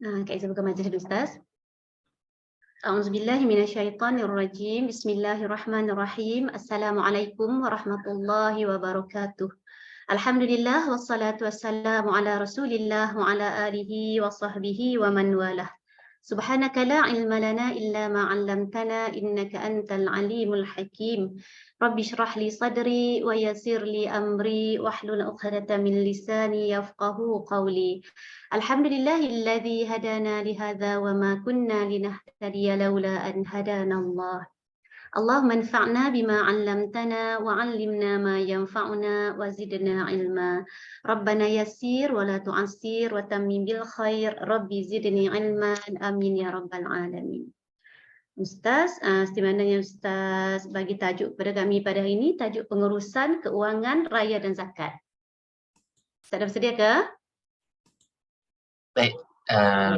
Kak Iza buka majlis dulu, Ustaz. A'udzubillahi minasyaitonirrajim. Bismillahirrahmanirrahim. Assalamualaikum warahmatullahi wabarakatuh. Alhamdulillah wassalatu wassalamu ala Rasulillah wa ala alihi wa sahbihi wa man walah. Subhanaka la ilma lana illa ma 'allamtana innaka antal alimul hakim. Rabbi shrah li sadri wa yassir li amri wahlul 'uqdatam min lisani yafqahu qawli. Alhamdulillahilladzi hadana li hadza wa ma kunna linahtadiya laula an hadanallah. Allahumma anfa'na bima 'allamtana wa 'allimna ma yanfa'una wa zidna ilma. Rabbana yassir wa la tu'assir wa tammim bil khair. Rabbi zidni ilman. Amin ya rabbal alamin. Ustaz, seperti mana yang Ustaz bagi tajuk kepada kami pada hari ini, tajuk pengurusan keuangan raya dan zakat. Ustaz dah bersedia ke? Baik,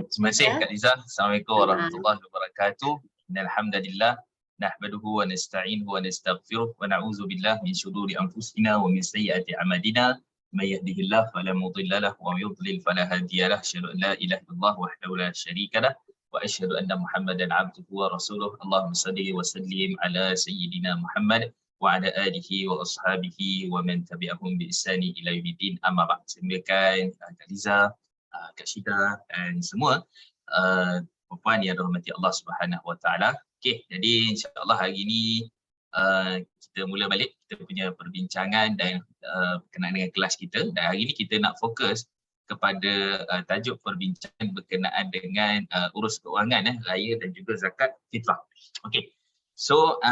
terima kasih Kak Liza. Assalamualaikum warahmatullahi wabarakatuh. Innalhamdalillah nahmaduhu wa nasta'inuhu wa nastaghfiruh wa na'udzu billahi min shururi anfusina wa min sayyiati a'malina. May yahdihillahu fala mudilla lahu wa may yudlil fala hadiya lahu. Asyhadu an la ilaha illallah wahdahu la syarika lahu wa asyhadu anna Muhammadan 'abduhu wa rasuluh. Allahumma shalli wa sallim ala sayyidina Muhammad wa ala alihi wa ashabihi wa man tabi'ahum bi ihsani ila yaumiddin. Amma ba'd. Silakan Kak Liza, Kak Syida dan semua puan yang dirahmati Allah Subhanahu Wa Taala. Okey, jadi insya-Allah hari ini kita mula balik kita punya perbincangan dan berkenaan dengan kelas kita, dan hari ini kita nak fokus kepada tajuk perbincangan berkenaan dengan urus keuangan raya dan juga zakat fitrah. Okey. So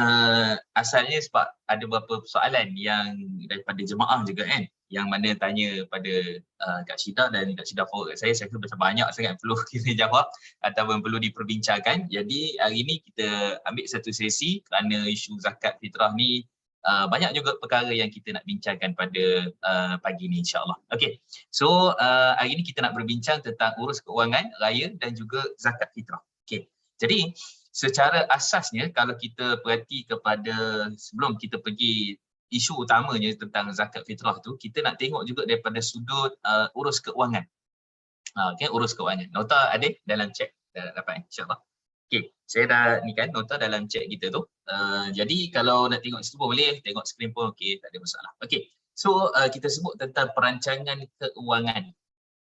asalnya sebab ada beberapa soalan yang daripada jemaah juga kan, yang mana tanya pada Kak Syida dan Kak Syida forward kat saya rasa banyak sangat perlu kita jawab ataupun perlu diperbincangkan. Jadi hari ini kita ambil satu sesi kerana isu zakat fitrah ni banyak juga perkara yang kita nak bincangkan pada pagi ni insya-Allah. Okey. So hari ini kita nak berbincang tentang urus keuangan raya dan juga zakat fitrah. Okey. Jadi secara asasnya kalau kita perhati kepada sebelum kita pergi isu utamanya tentang zakat fitrah tu, kita nak tengok juga daripada sudut urus keuangan. Okey, urus keuangan. Nota ada dalam chat dah dapat insya-Allah. Okey, saya dah ni kan nota dalam chat kita tu. Jadi kalau nak tengok situ pun boleh, tengok skrin pun okey, tak ada masalah. Okey. So kita sebut tentang perancangan keuangan.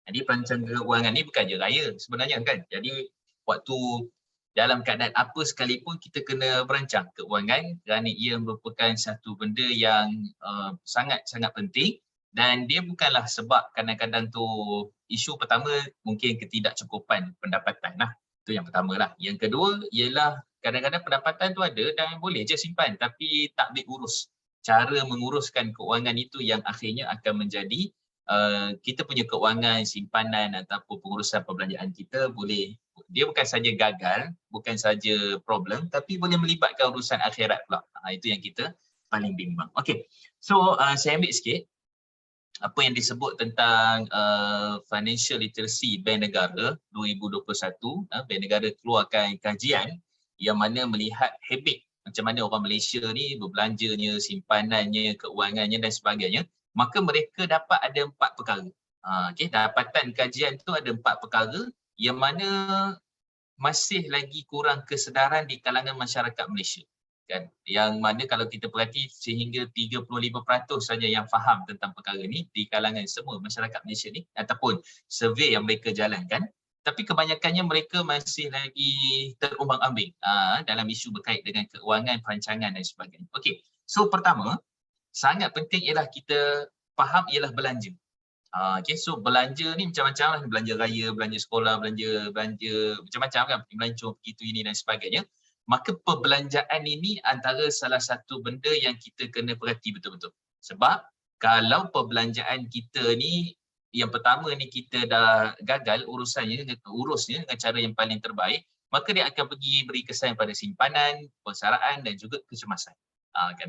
Jadi perancangan keuangan ni bukan je raya sebenarnya kan. Jadi waktu dalam keadaan apa sekalipun kita kena berancang keuangan kerana ia merupakan satu benda yang sangat-sangat penting, dan dia bukanlah sebab kadang-kadang tu isu pertama mungkin ketidakcukupan pendapatan lah. Itu yang pertama lah. Yang kedua ialah kadang-kadang pendapatan tu ada dan boleh je simpan tapi tak ambil urus. Cara menguruskan keuangan itu yang akhirnya akan menjadi kita punya keuangan simpanan ataupun pengurusan perbelanjaan kita boleh, dia bukan saja gagal, bukan saja problem, tapi boleh melibatkan urusan akhirat pula. Itu yang kita paling bimbang. Okey. So saya ambil sikit apa yang disebut tentang Financial Literacy Bank Negara 2021. Bank Negara keluarkan kajian yang mana melihat habit macam mana orang Malaysia ni berbelanjanya, simpanannya, keuangannya dan sebagainya. Maka mereka dapat ada 4 perkara. Okey, dapatan kajian tu ada 4 perkara yang mana masih lagi kurang kesedaran di kalangan masyarakat Malaysia. Kan? Yang mana kalau kita perhati sehingga 35% saja yang faham tentang perkara ni di kalangan semua masyarakat Malaysia ni ataupun survey yang mereka jalankan. Tapi kebanyakannya mereka masih lagi terumbang-ambing dalam isu berkait dengan keuangan, perancangan dan sebagainya. Okey, so pertama, sangat penting ialah kita faham ialah belanja. Okay, so belanja ni macam-macam lah, belanja raya, belanja sekolah, belanja macam-macam kan, melancong begitu ini dan sebagainya. Maka perbelanjaan ini antara salah satu benda yang kita kena perhati betul-betul. Sebab kalau perbelanjaan kita ni yang pertama ni kita dah gagal urusnya dengan cara yang paling terbaik, maka dia akan pergi beri kesan pada simpanan, persaraan dan juga kecemasan.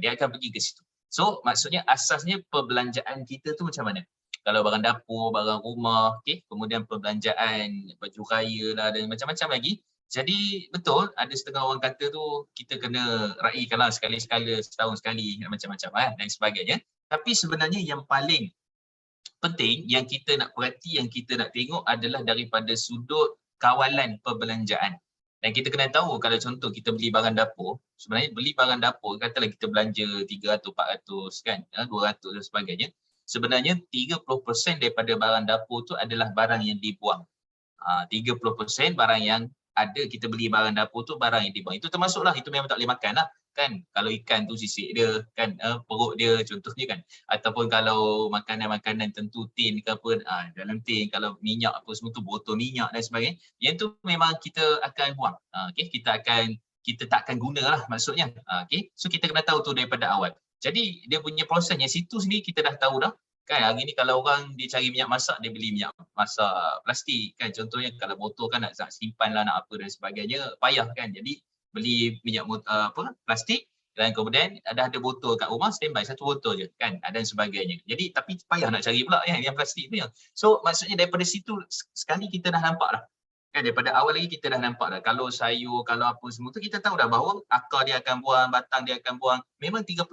Dia akan pergi ke situ. So maksudnya asasnya perbelanjaan kita tu macam mana? Kalau barang dapur, barang rumah, okay? Kemudian perbelanjaan baju raya lah dan macam-macam lagi. Jadi betul ada setengah orang kata tu kita kena raikanlah sekali-sekala, setahun sekali macam-macam dan sebagainya. Tapi sebenarnya yang paling penting yang kita nak perhati, yang kita nak tengok adalah daripada sudut kawalan perbelanjaan. Dan kita kena tahu kalau contoh kita beli barang dapur, sebenarnya beli barang dapur, katalah kita belanja 300, 400 kan, 200 dan sebagainya. Sebenarnya 30% daripada barang dapur tu adalah barang yang dibuang. 30% barang yang ada, kita beli barang dapur tu barang yang dibuang. Itu termasuklah, itu memang tak boleh makan lah. Kan, kalau ikan tu sisik dia, kan, perut dia contohnya kan. Ataupun kalau makanan-makanan tentu tin ke apa, dalam tin, kalau minyak apa semua tu, botol minyak dan sebagainya, yang tu memang kita akan buang. Okay, kita tak akan guna lah maksudnya. Okay, so kita kena tahu tu daripada awal. Jadi dia punya prosesnya situ sendiri kita dah tahu dah. Kan hari ni kalau orang dia cari minyak masak, dia beli minyak masak plastik kan. Contohnya kalau botol kan nak simpan lah, nak apa dan sebagainya, payah kan. Jadi beli minyak plastik dan kemudian ada botol kat rumah, standby satu botol je kan, dan sebagainya. Jadi tapi payah nak cari pula yang plastik tu. So maksudnya daripada situ sekali kita dah nampak dah. Kan daripada awal lagi kita dah nampak dah. Kalau sayur, kalau apa semua tu kita tahu dah bahawa akar dia akan buang, batang dia akan buang. Memang 30%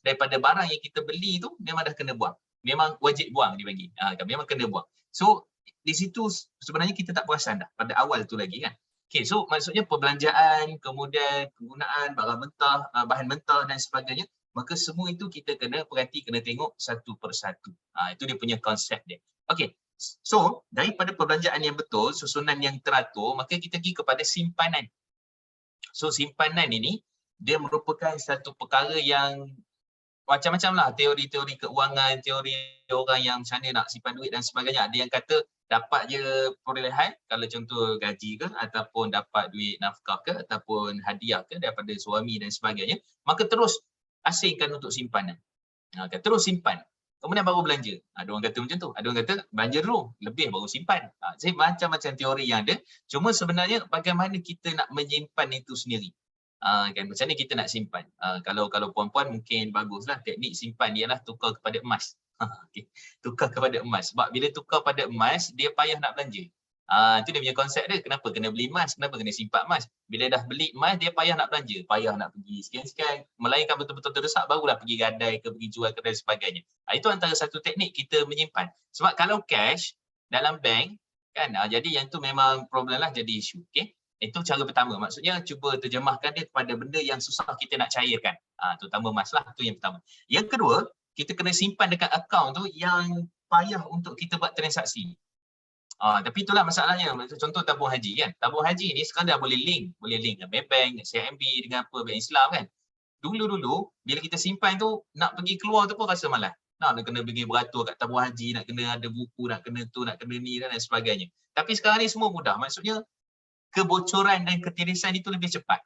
daripada barang yang kita beli tu memang dah kena buang. Memang wajib buang dia bagi. Memang kena buang. So di situ sebenarnya kita tak perasan dah pada awal tu lagi kan. Okay, so maksudnya perbelanjaan, kemudian penggunaan barang mentah, bahan mentah dan sebagainya, maka semua itu kita kena perhati, kena tengok satu persatu. Itu dia punya konsep dia. Okay, so daripada perbelanjaan yang betul, susunan yang teratur, maka kita pergi kepada simpanan. So simpanan ini, dia merupakan satu perkara yang macam-macam lah, teori-teori keuangan, teori orang yang macam mana nak simpan duit dan sebagainya. Ada yang kata dapat je perolehan, kalau contoh gaji ke, ataupun dapat duit nafkah ke, ataupun hadiah ke daripada suami dan sebagainya, maka terus asingkan untuk simpanan. Terus simpan, kemudian baru belanja. Ada orang kata macam tu, ada orang kata belanja dulu, lebih baru simpan. Jadi macam-macam teori yang ada, cuma sebenarnya bagaimana kita nak menyimpan itu sendiri. Kan macam ni kita nak simpan. Kalau puan-puan mungkin baguslah teknik simpan ialah tukar kepada emas. Okay. Tukar kepada emas. Sebab bila tukar pada emas, dia payah nak belanja. Itu dia punya konsep dia. Kenapa kena beli emas? Kenapa kena simpan emas? Bila dah beli emas, dia payah nak belanja. Payah nak pergi sekian-sekian. Melainkan betul-betul terdesak, barulah pergi gadai ke, pergi jual ke dan sebagainya. Itu antara satu teknik kita menyimpan. Sebab kalau cash dalam bank, kan, jadi yang tu memang problem lah, jadi isu. Okay? Itu cara pertama. Maksudnya cuba terjemahkan dia kepada benda yang susah kita nak cairkan. Terutama emas lah. Itu yang pertama. Yang kedua, kita kena simpan dekat akaun tu yang payah untuk kita buat transaksi. Tapi itulah masalahnya. Contoh tabung haji kan. Tabung haji ni sekarang dah boleh link. Boleh link dengan Maybank, CIMB, dengan apa, Bank Islam kan. Dulu-dulu, bila kita simpan tu, nak pergi keluar tu pun rasa malas. Nak kena pergi beratur kat tabung haji, nak kena ada buku, nak kena tu, nak kena ni dan sebagainya. Tapi sekarang ni semua mudah. Maksudnya, kebocoran dan ketirisan itu lebih cepat.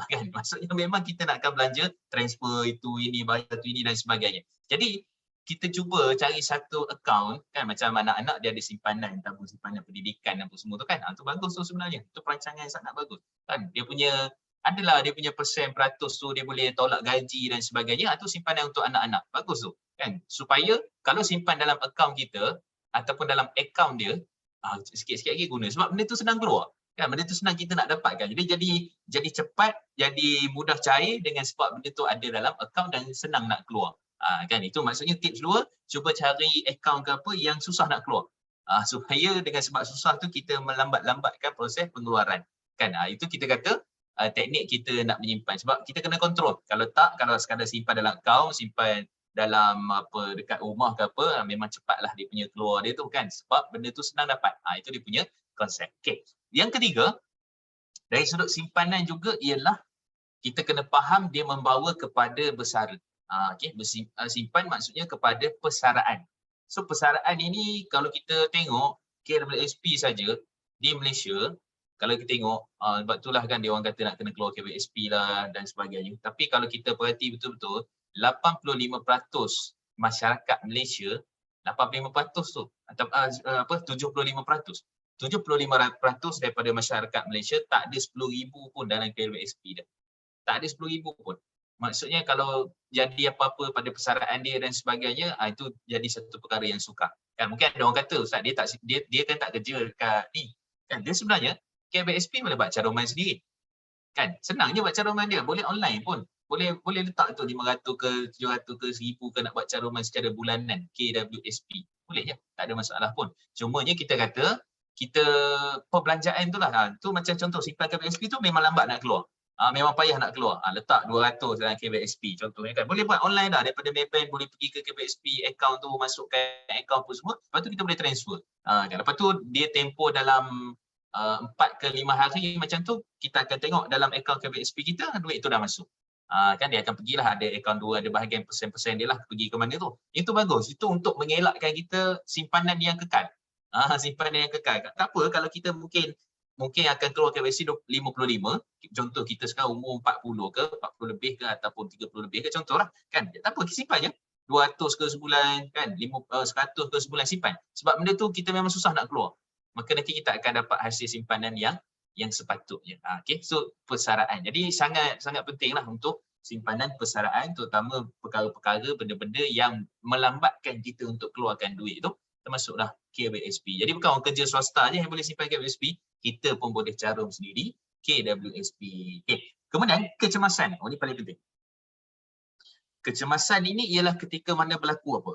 Kan? Maksudnya memang kita nak akan belanja, transfer itu, ini, bayar itu, ini dan sebagainya. Jadi, kita cuba cari satu akaun, kan, macam anak-anak dia ada simpanan, tabung simpanan pendidikan dan semua tu kan. Itu bagus tu sebenarnya. Itu perancangan yang sangat bagus. Kan? Dia punya peratus tu dia boleh tolak gaji dan sebagainya. Itu simpanan untuk anak-anak. Bagus tu. Kan? Supaya kalau simpan dalam akaun kita, ataupun dalam akaun dia, sikit-sikit lagi guna. Sebab benda tu senang keluar. Kan, benda tu senang kita nak dapatkan. Jadi cepat, jadi mudah cair dengan sebab benda tu ada dalam akaun dan senang nak keluar. Kan, itu maksudnya tips dua, cuba cari akaun ke apa yang susah nak keluar. Supaya dengan sebab susah tu kita melambat-lambatkan proses pengeluaran. Kan, itu kita kata teknik kita nak menyimpan. Sebab kita kena kontrol. Kalau sekadar simpan dalam akaun, simpan dalam apa dekat rumah ke apa, memang cepatlah dia punya keluar dia tu kan. Sebab benda tu senang dapat. Itu dia punya konsep. Okay. Yang ketiga, dari sudut simpanan juga ialah kita kena faham dia membawa kepada bersara. Okay. Simpan maksudnya kepada persaraan. So persaraan ini kalau kita tengok KWSP saja di Malaysia, kalau kita tengok, sebab itulah kan dia orang kata nak kena keluar KWSP lah dan sebagainya. Tapi kalau kita perhati betul-betul, 85% masyarakat Malaysia, 85% tu, atau 75%. 75% daripada masyarakat Malaysia tak ada 10,000 pun dalam KWSP dia. Tak ada 10,000 pun. Maksudnya kalau jadi apa-apa pada persaraan dia dan sebagainya, itu jadi satu perkara yang sukar. Kan mungkin ada orang kata, Ustaz, dia kan tak kerja dekat ni. Kan dia sebenarnya KWSP boleh buat caruman sendiri. Kan senang je buat caruman dia, boleh online pun. Boleh letak tu 500 ke 700 ke 1000 ke nak buat caruman secara bulanan KWSP. Boleh je, tak ada masalah pun. Cumanya kita kata kita perbelanjaan tu lah. Tu macam contoh simpan KBSP tu memang lambat nak keluar. Memang payah nak keluar. Letak 200 dalam KBSP contohnya kan. Boleh buat online dah daripada Maybank, boleh pergi ke KBSP account tu, masukkan account pun semua. Lepas tu kita boleh transfer. Kan. Lepas tu dia tempoh dalam 4 ke 5 hari macam tu, kita akan tengok dalam account KBSP kita duit tu dah masuk. Kan dia akan pergilah, ada account 2, ada bahagian persen-persen dia lah pergi ke mana tu. Itu bagus. Itu untuk mengelakkan kita simpanan yang kekal. Simpanan yang kekal. Tak apa kalau kita mungkin akan keluar KBSP 55, contoh kita sekarang umur 40 ke, 40 lebih ke ataupun 30 lebih ke contohlah kan. Tak apa, simpan je. 200 ke sebulan kan, 100 ke sebulan simpan. Sebab benda tu kita memang susah nak keluar. Maka nanti kita akan dapat hasil simpanan yang sepatutnya. Okay, so persaraan. Jadi sangat pentinglah untuk simpanan persaraan, terutama perkara-perkara benda-benda yang melambatkan kita untuk keluarkan duit tu, termasuklah KWSP. Jadi bukan orang kerja swasta je yang boleh simpan KWSP, kita pun boleh carum sendiri KWSP. Okay. Kemudian kecemasan. Ini paling penting. Kecemasan ini ialah ketika mana berlaku apa?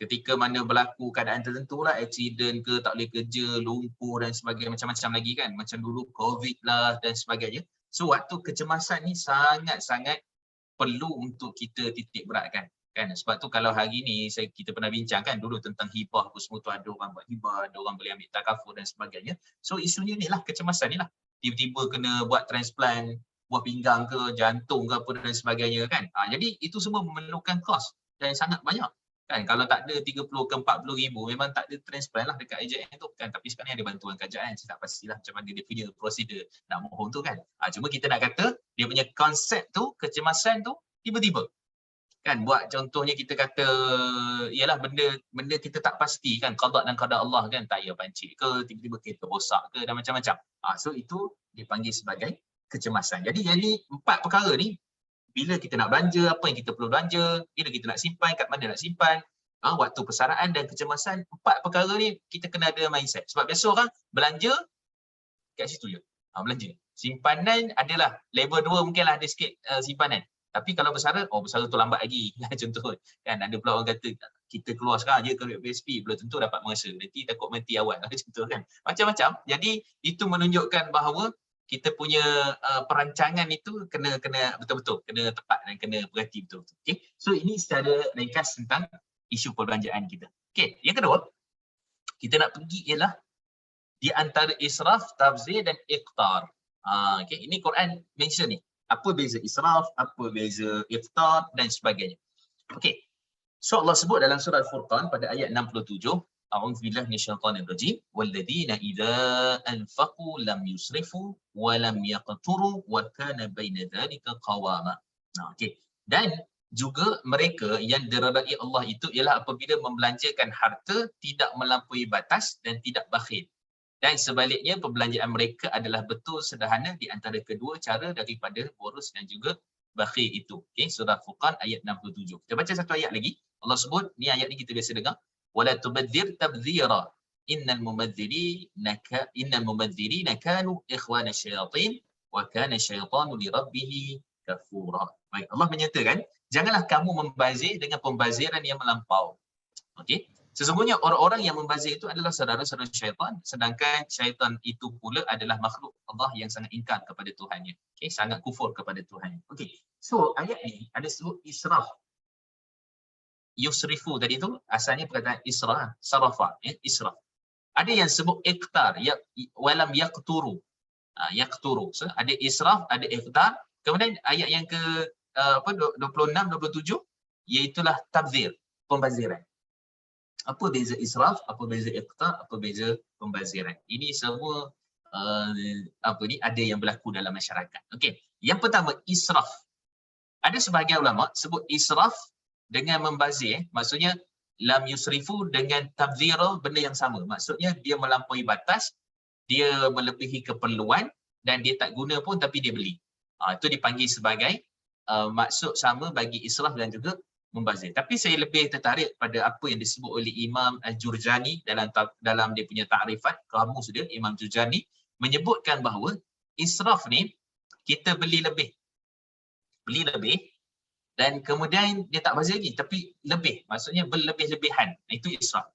Ketika mana berlaku keadaan tertentu lah, accident ke, tak boleh kerja, lumpuh dan sebagainya, macam-macam lagi kan. Macam dulu COVID lah dan sebagainya. So waktu kecemasan ni sangat-sangat perlu untuk kita titik beratkan. Kan? Sebab tu kalau hari ni kita pernah bincang kan dulu tentang hibah apa semua tu, ada orang buat hibah, ada orang boleh ambil takaful dan sebagainya. So isunya ni lah, kecemasan ni lah. Tiba-tiba kena buat transplant buah pinggang ke, jantung ke apa dan sebagainya kan. Jadi itu semua memerlukan kos dan sangat banyak. Kan, kalau tak ada 30 ke 40 ribu, memang tak ada transplant lah dekat AJN tu kan. Tapi sekarang ada bantuan kerajaan, saya tak pastilah macam mana dia punya prosedur nak mohon tu kan. Cuma kita nak kata, dia punya konsep tu, kecemasan tu, tiba-tiba. Kan, buat contohnya kita kata, ialah benda kita tak pasti kan, qada dan qada Allah kan, tayar pancit ke, tiba-tiba kereta rosak ke, dan macam-macam. So itu dipanggil sebagai kecemasan. Jadi 4 perkara ni, bila kita nak belanja, apa yang kita perlu belanja, bila kita nak simpan, kat mana nak simpan, waktu persaraan dan kecemasan, 4 perkara ni kita kena ada mindset. Sebab biasa orang belanja kat situ je. Belanja. Simpanan adalah level 2 mungkinlah ada sikit simpanan. Tapi kalau bersara, bersara tu lambat lagi. Contoh kan, ada pula orang kata kita keluar sekarang je ke PSP, belum tentu dapat masa. Nanti takut mati awal. Contoh kan. Macam-macam. Jadi itu menunjukkan bahawa kita punya perancangan itu kena betul-betul, kena tepat dan kena berhati betul-betul. Okay? So ini secara ringkas tentang isu perbelanjaan kita. Okay. Yang kedua, kita nak pergi ialah di antara israf, tabzir dan iqtar. Okay. Ini Quran mention ni. Apa beza israf, apa beza iqtar dan sebagainya. Okay. So Allah sebut dalam surah Al-Furqan pada ayat 67, A'udzu billahi minasyaitonir rajim, walladzina idza anfaqu lam yusrifu wa lam yaqturu wa kana baina dzalika qawama. Okey. Dan juga mereka yang diredai Allah itu ialah apabila membelanjakan harta tidak melampaui batas dan tidak bakhil. Dan sebaliknya perbelanjaan mereka adalah betul sederhana di antara kedua cara daripada boros dan juga bakhil itu. Okey, surah Furqan ayat 67. Kita baca satu ayat lagi. Allah sebut, ni ayat ni kita biasa dengar. ولا تبذر تبذيرا إن المبذرين كانوا إخوان الشياطين وكان الشيطان لربه كفورا. Baik, Allah menyatakan, janganlah kamu membazir dengan pembaziran yang melampau. Okey, sesungguhnya orang-orang yang membazir itu adalah saudara-saudara syaitan, sedangkan syaitan itu pula adalah makhluk Allah yang sangat ingkar kepada Tuhannya. Okey, sangat kufur kepada Tuhan. Okey, so ayat ni ada sebut israf. Yusrifu tadi tu asalnya perkataan isra, sarafa, israf. Ada yang sebut iqtar, walam yaqturu. Yaqturu. So ada israf, ada iqtar. Kemudian ayat yang ke 26 27 iaitulah tabzir, pembaziran. Apa beza israf, apa beza iqtar, apa beza pembaziran? Ini semua ada yang berlaku dalam masyarakat. Okey. Yang pertama israf. Ada sebahagian ulama sebut israf dengan membazir, maksudnya lam yusrifu dengan tabzira, benda yang sama. Maksudnya dia melampaui batas, dia melebihi keperluan dan dia tak guna pun tapi dia beli. Itu dipanggil sebagai maksud sama bagi israf dan juga membazir. Tapi saya lebih tertarik pada apa yang disebut oleh Imam Al-Jurjani dalam dia punya ta'rifat, kamus dia, Imam Jurjani menyebutkan bahawa israf ni kita beli lebih dan kemudian dia tak bazir lagi, tapi lebih. Maksudnya berlebih-lebihan. Itu israf.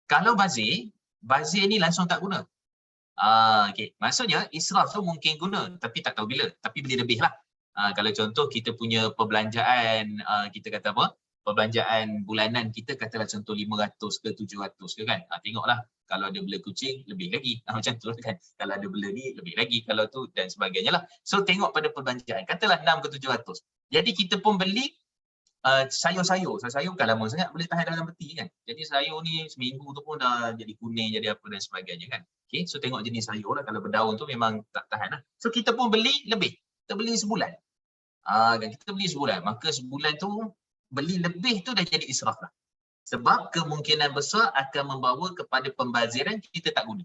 Kalau bazir, bazir ni langsung tak guna. Okey. Maksudnya israf tu mungkin guna tapi tak tahu bila, tapi beli lebih lah. Kalau contoh kita punya perbelanjaan, kita kata apa? Perbelanjaan bulanan kita katalah contoh 500 ke 700 ke kan. Tengoklah kalau ada bela kucing lebih lagi. Macam tu kan. Kalau ada bela ni lebih lagi, kalau tu dan sebagainya lah. So tengok pada perbelanjaan. Katalah 6 ke 700. Jadi kita pun beli sayur-sayur kan lama sangat boleh tahan dalam peti kan. Jadi sayur ni seminggu tu pun dah jadi kuning, jadi apa dan sebagainya kan. Okay, so tengok jenis sayur lah. Kalau berdaun tu memang tak tahan lah. So kita pun beli lebih. Kita beli sebulan. Kan kita beli sebulan. Maka sebulan tu beli lebih tu dah jadi israf lah. Sebab kemungkinan besar akan membawa kepada pembaziran kita tak guna.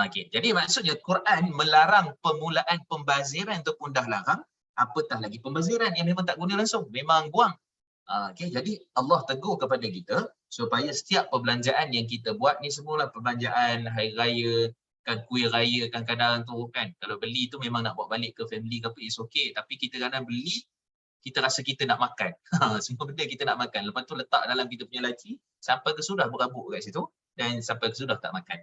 Okay. Jadi maksudnya Quran melarang permulaan pembaziran tu pun dah larang. Apatah lagi pembaziran yang memang tak guna langsung, memang buang. Okay, jadi Allah tegur kepada kita supaya setiap perbelanjaan yang kita buat ni semualah perbelanjaan hari raya, kan kuih raya kadang-kadang tu kan. Kalau beli tu memang nak bawa balik ke family ke apa, is okay. Tapi kita kadang beli, kita rasa kita nak makan. Semua benda kita nak makan. Lepas tu letak dalam kita punya laci, sampai ke sudah berabuk kat situ dan sampai ke sudah tak makan.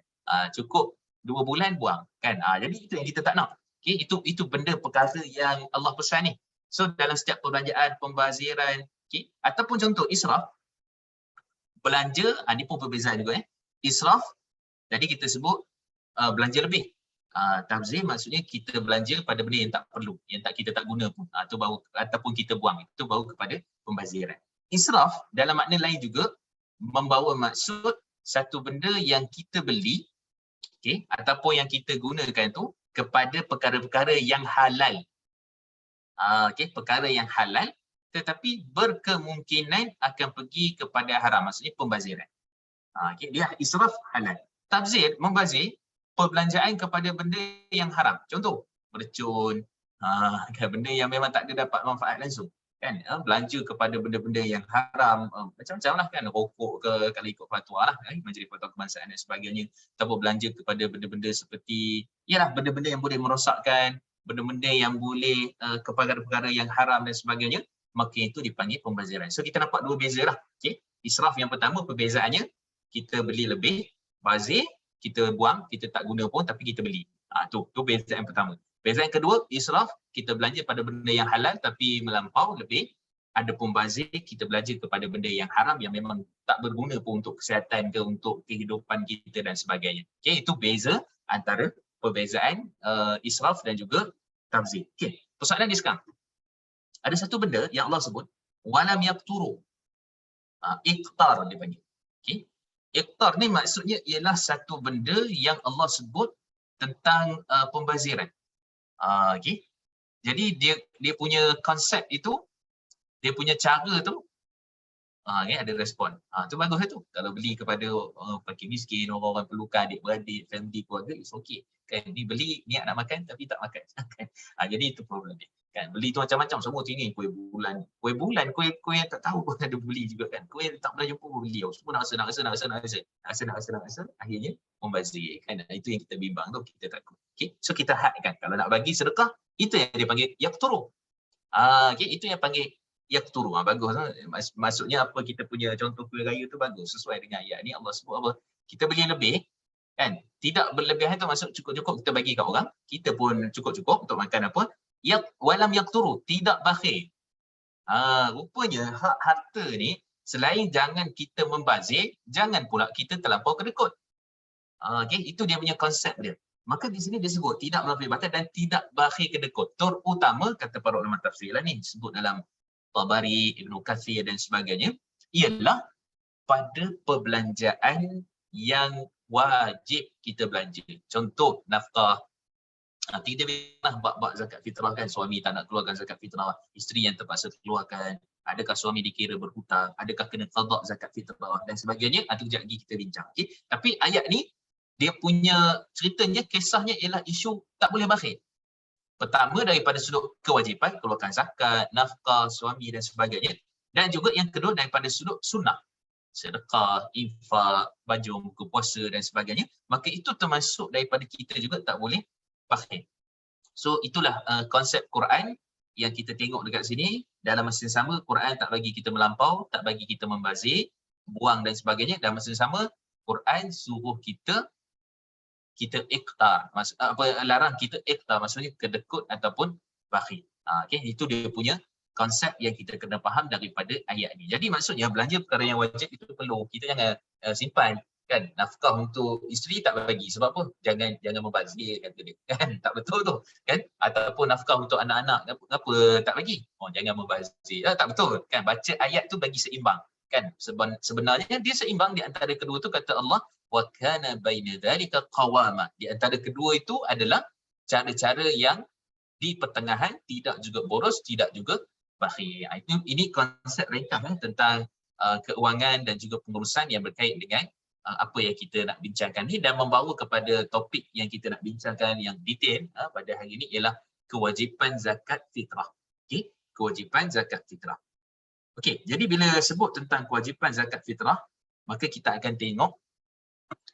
Cukup 2 bulan buang kan. Jadi itu yang kita tak nak. Okay, itu benda perkara yang Allah pesan ni. So dalam setiap perbelanjaan, pembaziran, okay, ataupun contoh israf, belanja, ni pun perbezaan juga Israf, tadi kita sebut belanja lebih. Tabzir maksudnya kita belanja pada benda yang tak perlu, yang kita tak guna pun. Itu baru, ataupun kita buang, itu baru kepada pembaziran. Israf dalam makna lain juga membawa maksud satu benda yang kita beli, okay, ataupun yang kita gunakan tu kepada perkara-perkara yang halal. Okay, perkara yang halal tetapi berkemungkinan akan pergi kepada haram, maksudnya pembaziran. Okay, dia israf halal. Tabzir, membazir, perbelanjaan kepada benda yang haram. Contoh, bercun, benda yang memang tak ada dapat manfaat langsung. Kan, belanja kepada benda-benda yang haram, macam-macam lah kan, rokok ke kalau ikut fatwa lah, majlis fatwa kebangsaan dan sebagainya, ataupun belanja kepada benda-benda seperti, ialah benda-benda yang boleh merosakkan, benda-benda yang boleh kepada perkara yang haram dan sebagainya, maka itu dipanggil pembaziran. So kita nampak dua beza lah. Okay? Israf yang pertama perbezaannya, kita beli lebih, bazir, kita buang, kita tak guna pun tapi kita beli. Tu beza yang pertama. Beza yang kedua, israf, kita belanja pada benda yang halal tapi melampau lebih. Ada pun bazir, kita belanja kepada benda yang haram yang memang tak berguna pun untuk kesihatan ke untuk kehidupan kita dan sebagainya. Okay, itu beza antara perbezaan israf dan juga tabzir. Okay, persoalan ni sekarang. Ada satu benda yang Allah sebut, walam yaqturu. Iqtar dia panggil. Okay. Iqtar ni maksudnya ialah satu benda yang Allah sebut tentang pembaziran. Okay. Jadi dia punya konsep itu, dia punya cara tu, okay, ada respon. Tu bagus tu. Kalau beli kepada fakir miskin, orang-orang perlukan, adik-beradik, family, keluarga, it's okay. Kan, ni beli niat nak makan tapi tak makan. Jadi itu problem dia. Kan, beli tu macam-macam, semua tinggi, kuih bulan, kuih yang tak tahu pun ada beli juga kan. Kuih yang tak pernah jumpa pun beli. Semua nak rasa, akhirnya membazir kan. Itu yang kita bimbang tu, kita takut. Okay, so kita hadkan kalau nak bagi sedekah, itu yang dia panggil yaqturu. Okay, itu yang panggil yaqturu. Bagus. Maksudnya apa, kita punya contoh kuih raya tu bagus, sesuai dengan ayat ni. Allah sebut apa? Kita beli lebih kan, tidak berlebihan tu maksud cukup-cukup kita bagi kat orang, kita pun cukup-cukup untuk makan apa. Walam yaqturu, tidak bakhil. Rupanya hak harta ni, selain jangan kita membazir, jangan pula kita terlampau kedekut. Okay, itu dia punya konsep dia. Maka di sini dia sebut tidak melampaui batas dan tidak bakhil kedekut. Terutama kata para ulama tafsir lah ni, sebut dalam Tabari, Ibnu Katsir dan sebagainya, ialah pada perbelanjaan yang wajib kita belanja. Contoh nafkah. Kita bilang bab zakat fitrah kan, suami tak nak keluarkan zakat fitrah, isteri yang terpaksa keluarkan, adakah suami dikira berhutang, adakah kena qada zakat fitrah dan sebagainya. Itu kejap lagi kita bincang. Okay? Tapi ayat ni dia punya ceritanya, kisahnya ialah isu tak boleh bakhil. Pertama daripada sudut kewajipan, keluarkan zakat, nafkah, suami dan sebagainya. Dan juga yang kedua daripada sudut sunnah, sedekah, infak, baju muka puasa dan sebagainya. Maka itu termasuk daripada kita juga tak boleh bakhil. So itulah konsep Quran yang kita tengok dekat sini. Dalam masa yang sama, Quran tak bagi kita melampau, tak bagi kita membazir, buang dan sebagainya. Dalam masa yang sama, Quran suruh kita iqtar, larang kita iqtar, maksudnya kedekut ataupun bakhil. Okey, itu dia punya konsep yang kita kena faham daripada ayat ni. Jadi maksudnya belanja perkara yang wajib itu perlu. Kita jangan simpan kan nafkah untuk isteri tak bagi. Sebab apa? Jangan membazir kata dia. Kan tak betul tu, kan? Ataupun nafkah untuk anak-anak kenapa tak bagi? Oh, jangan membazir. Tak betul kan? Baca ayat tu bagi seimbang. Kan sebenarnya dia seimbang di antara kedua tu, kata Allah wa kana baina dzalika qawama. Di antara kedua itu adalah cara-cara yang di pertengahan, tidak juga boros, tidak juga bakhil. Ini konsep ringkas tentang keuangan dan juga pengurusan yang berkait dengan apa yang kita nak bincangkan ni, dan membawa kepada topik yang kita nak bincangkan yang detail pada hari ini ialah kewajipan zakat fitrah. Okey, kewajipan zakat fitrah. Okey, jadi bila sebut tentang kewajipan zakat fitrah, maka kita akan tengok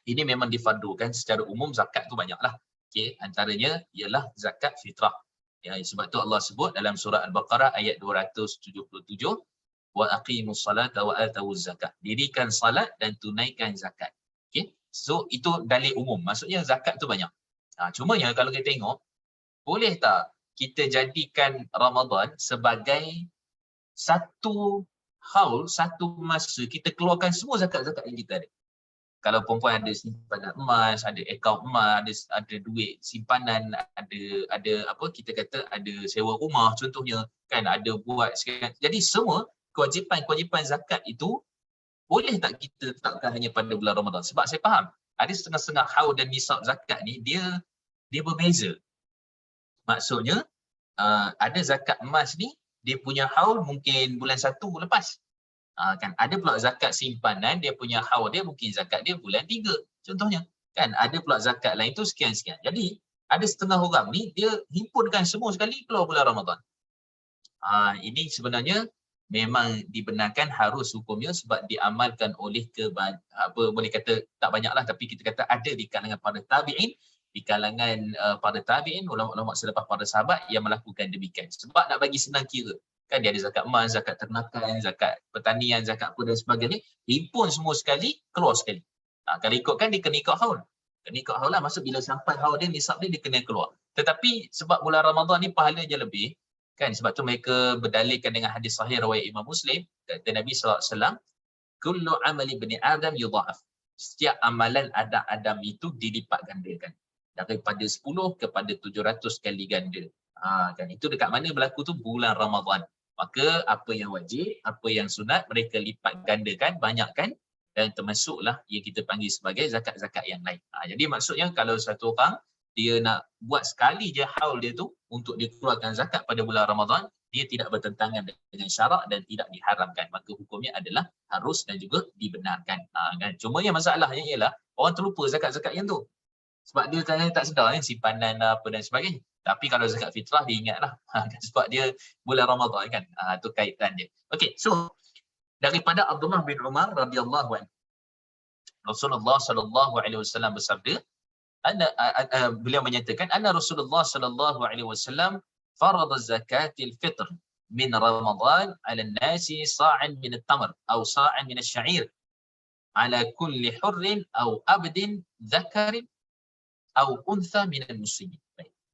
ini memang difardukan secara umum. Zakat tu banyaklah. Okey, antaranya ialah zakat fitrah. Ya, sebab tu Allah sebut dalam surah Al-Baqarah ayat 277, wa aqimus salata wa atawuz zakat. Dirikan salat dan tunaikan zakat. Okey, so itu dalil umum. Maksudnya zakat tu banyak. Cuma ya kalau kita tengok, boleh tak kita jadikan Ramadan sebagai satu haul, satu masa kita keluarkan semua zakat-zakat yang kita ada. Kalau perempuan ada simpanan emas, ada akaun emas, ada duit simpanan, ada apa kita kata, ada sewa rumah contohnya, kan, ada buat sekarang. Jadi semua kewajipan zakat itu boleh tak kita tetapkan hanya pada bulan Ramadan? Sebab saya faham ada setengah-setengah haul dan nisab zakat ni dia berbeza. Maksudnya ada zakat emas ni dia punya haul mungkin bulan 1 lepas. Kan ada pula zakat simpanan, dia punya haul dia mungkin zakat dia bulan 3 contohnya, kan. Ada pula zakat lain tu sekian-sekian. Jadi ada setengah orang ni dia himpunkan semua sekali keluar bulan Ramadan. Ini sebenarnya memang dibenarkan harus hukumnya sebab diamalkan oleh boleh kata tak banyaklah, tapi kita kata ada di kalangan para tabi'in, di kalangan para tabi'in, ulama-ulama selepas para sahabat yang melakukan demikian. Sebab nak bagi senang kira, kan dia ada zakat emas, zakat ternakan, zakat pertanian, zakat apa dan sebagainya, himpun semua sekali, keluar sekali. Kalau ikutkan dia kena ikut haul. Kena ikut haul lah, maksud bila sampai haul dia, nisab dia kena keluar. Tetapi sebab bulan Ramadan ni pahala je lebih, kan, sebab tu mereka berdalilkan dengan hadis sahih riwayat Imam Muslim, kata Nabi SAW, kullu amali bani Adam yudha'af. Setiap amalan Adam itu dilipat gandakan. Daripada 10 kepada 700 kali ganda. Kan itu dekat mana berlaku tu? Bulan Ramadan. Maka apa yang wajib, apa yang sunat, mereka lipat gandakan, banyakkan, dan termasuklah yang kita panggil sebagai zakat-zakat yang lain. Jadi maksudnya kalau satu orang dia nak buat sekali je haul dia tu untuk dikeluarkan zakat pada bulan Ramadan, dia tidak bertentangan dengan syarak dan tidak diharamkan, maka hukumnya adalah harus dan juga dibenarkan. Kan? Cuma yang masalahnya ialah orang terlupa zakat-zakat yang tu. Sebab dia tak sedar simpanan apa dan sebagainya. Tapi kalau zakat fitrah dia ingatlah. Sebab dia bulan Ramadan kan. Tu kaitan dia. Okey, so daripada Abdullah bin Umar radhiyallahu anhu, Rasulullah sallallahu alaihi wasallam bersabda, beliau menyatakan anna Rasulullah sallallahu alaihi wasallam farada zakatil fitr min Ramadan 'ala an-nasi sa'an min at-tamr aw sa'an min asy-sya'ir 'ala kulli hurrin aw abdin dhakarin aw untha min al-muslimin.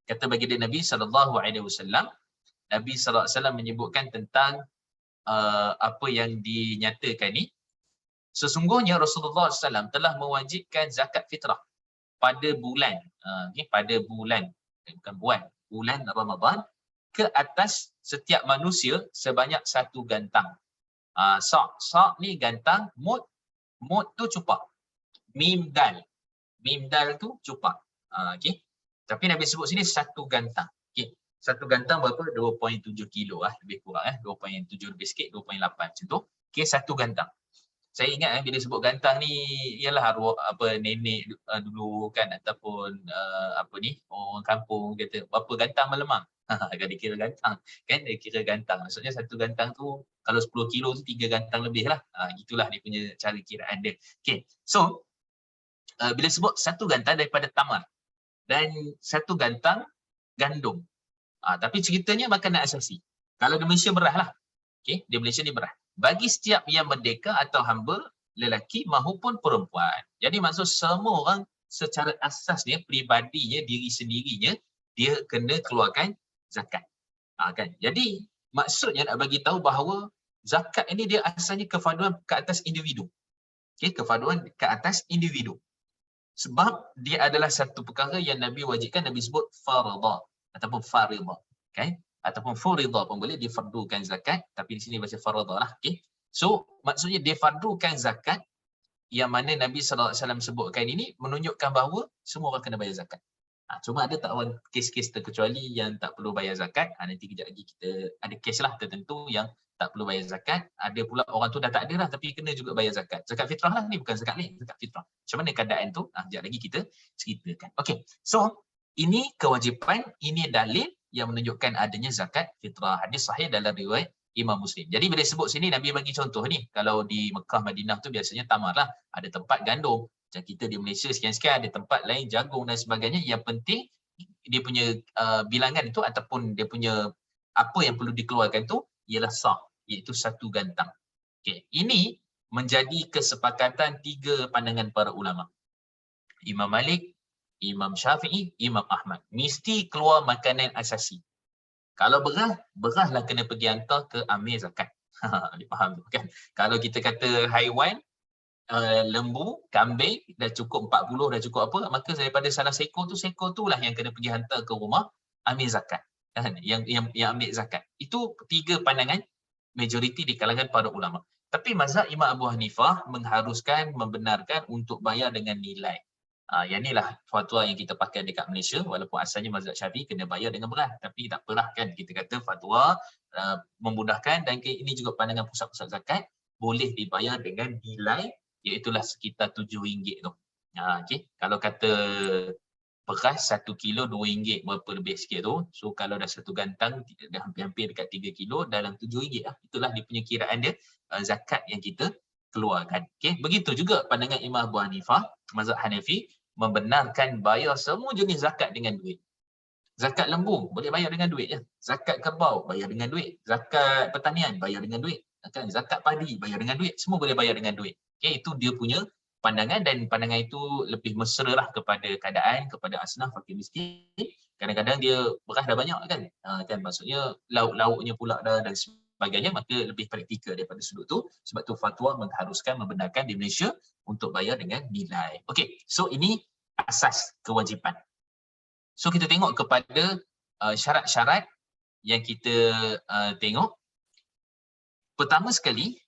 Kata baginda Nabi sallallahu alaihi wasallam, Nabi sallallahu alaihi wasallam menyebutkan tentang apa yang dinyatakan ni, sesungguhnya Rasulullah SAW telah mewajibkan zakat fitrah pada bulan bulan Ramadan ke atas setiap manusia sebanyak satu gantang. Sa' ni gantang, mud tu cupak, mim dal tu cupak. Okey. Tapi Nabi sebut sini satu gantang. Okey. Satu gantang berapa? 2.7 kilo lebih kurang 2.7 lebih sikit, 2.8 macam tu. Okey, satu gantang. Saya ingat bila sebut gantang ni ialah arwah nenek dulu kan, ataupun orang kampung kata berapa gantang melemang. Kan dikira gantang. Kan dia kira gantang. Maksudnya satu gantang tu kalau 10 kilo tu 3 gantang lebih lah. Itulah dia punya cara kiraan dia. Okey. So bila sebut satu gantang daripada tamar dan satu gantang gandum. Tapi ceritanya makanan asasi. Kalau di Malaysia beras lah. Okey, di Malaysia ni beras. Bagi setiap yang merdeka atau hamba lelaki maupun perempuan. Jadi maksud semua orang secara asasnya, peribadinya, diri sendirinya, dia kena keluarkan zakat. Kan? Jadi maksudnya nak bagi tahu bahawa zakat ini dia asalnya kefarduan ke atas individu. Kefarduan ke atas individu. Sebab dia adalah satu perkara yang Nabi wajibkan, Nabi sebut farada ataupun faridah. Ataupun furidah pun boleh, difardukan zakat, tapi di sini baca farada lah. So maksudnya difardukan zakat, yang mana Nabi SAW sebutkan ini menunjukkan bahawa semua orang kena bayar zakat. Cuma ada tak orang kes-kes terkecuali yang tak perlu bayar zakat. Nanti kejap lagi kita ada kes lah tertentu yang tak perlu bayar zakat. Ada pula orang tu dah tak ada lah tapi kena juga bayar zakat. Zakat fitrah lah ni, bukan zakat lain, zakat fitrah. Macam mana keadaan tu? Kejap lagi kita ceritakan. Okay, so ini kewajipan, ini dalil yang menunjukkan adanya zakat fitrah. Hadis sahih dalam riwayat Imam Muslim. Jadi bila sebut sini, Nabi bagi contoh ni. Kalau di Mekah, Madinah tu biasanya tamar lah. Ada tempat gandum. Macam kita di Malaysia sekian-sekian, ada tempat lain jagung dan sebagainya. Yang penting dia punya bilangan tu ataupun dia punya apa yang perlu dikeluarkan tu ialah sah, iaitu 1 gantang. Okay. Ini menjadi kesepakatan 3 pandangan para ulama. Imam Malik, Imam Syafi'i, Imam Ahmad. Mesti keluar makanan asasi. Kalau beras lah kena pergi hantar ke amil zakat. Dia faham tu kan? Kalau kita kata haiwan, lembu, kambing dah cukup 40, dah cukup apa, maka daripada salah seekor tu lah yang kena pergi hantar ke rumah amil zakat. Yang ambil zakat. Itu 3 pandangan majoriti di kalangan para ulama. Tapi mazhab Imam Abu Hanifah mengharuskan, membenarkan untuk bayar dengan nilai. Yang inilah fatwa yang kita pakai dekat Malaysia, walaupun asalnya mazhab Syafi'i kena bayar dengan beras, tapi tak apalah kan, kita kata fatwa memudahkan, dan ini juga pandangan pusat-pusat zakat, boleh dibayar dengan nilai, iaitulah sekitar RM7 tu. Okay. Kalau kata beras 1 kilo RM2 berapa lebih sikit tu, so kalau dah 1 gantang dah hampir dekat 3 kilo dalam RM7 lah. Itulah dia punya kiraan dia, zakat yang kita keluarkan. Okay. Begitu juga pandangan Imam Abu Hanifah, mazhab Hanafi, membenarkan bayar semua jenis zakat dengan duit. Zakat lembu boleh bayar dengan duit je. Zakat kerbau bayar dengan duit. Zakat pertanian bayar dengan duit. Zakat padi bayar dengan duit. Semua boleh bayar dengan duit. Okay, itu dia punya pandangan, dan pandangan itu lebih mesra lah kepada keadaan, kepada asnaf fakir miskin. Kadang-kadang dia beras dah banyak kan. Kan maksudnya lauk-lauknya pula dah dan sebagainya, maka lebih praktikal daripada sudut tu. Sebab tu fatwa mengharuskan, membenarkan di Malaysia untuk bayar dengan nilai. Okey, so ini asas kewajipan. So kita tengok kepada syarat-syarat yang kita tengok. Pertama sekali,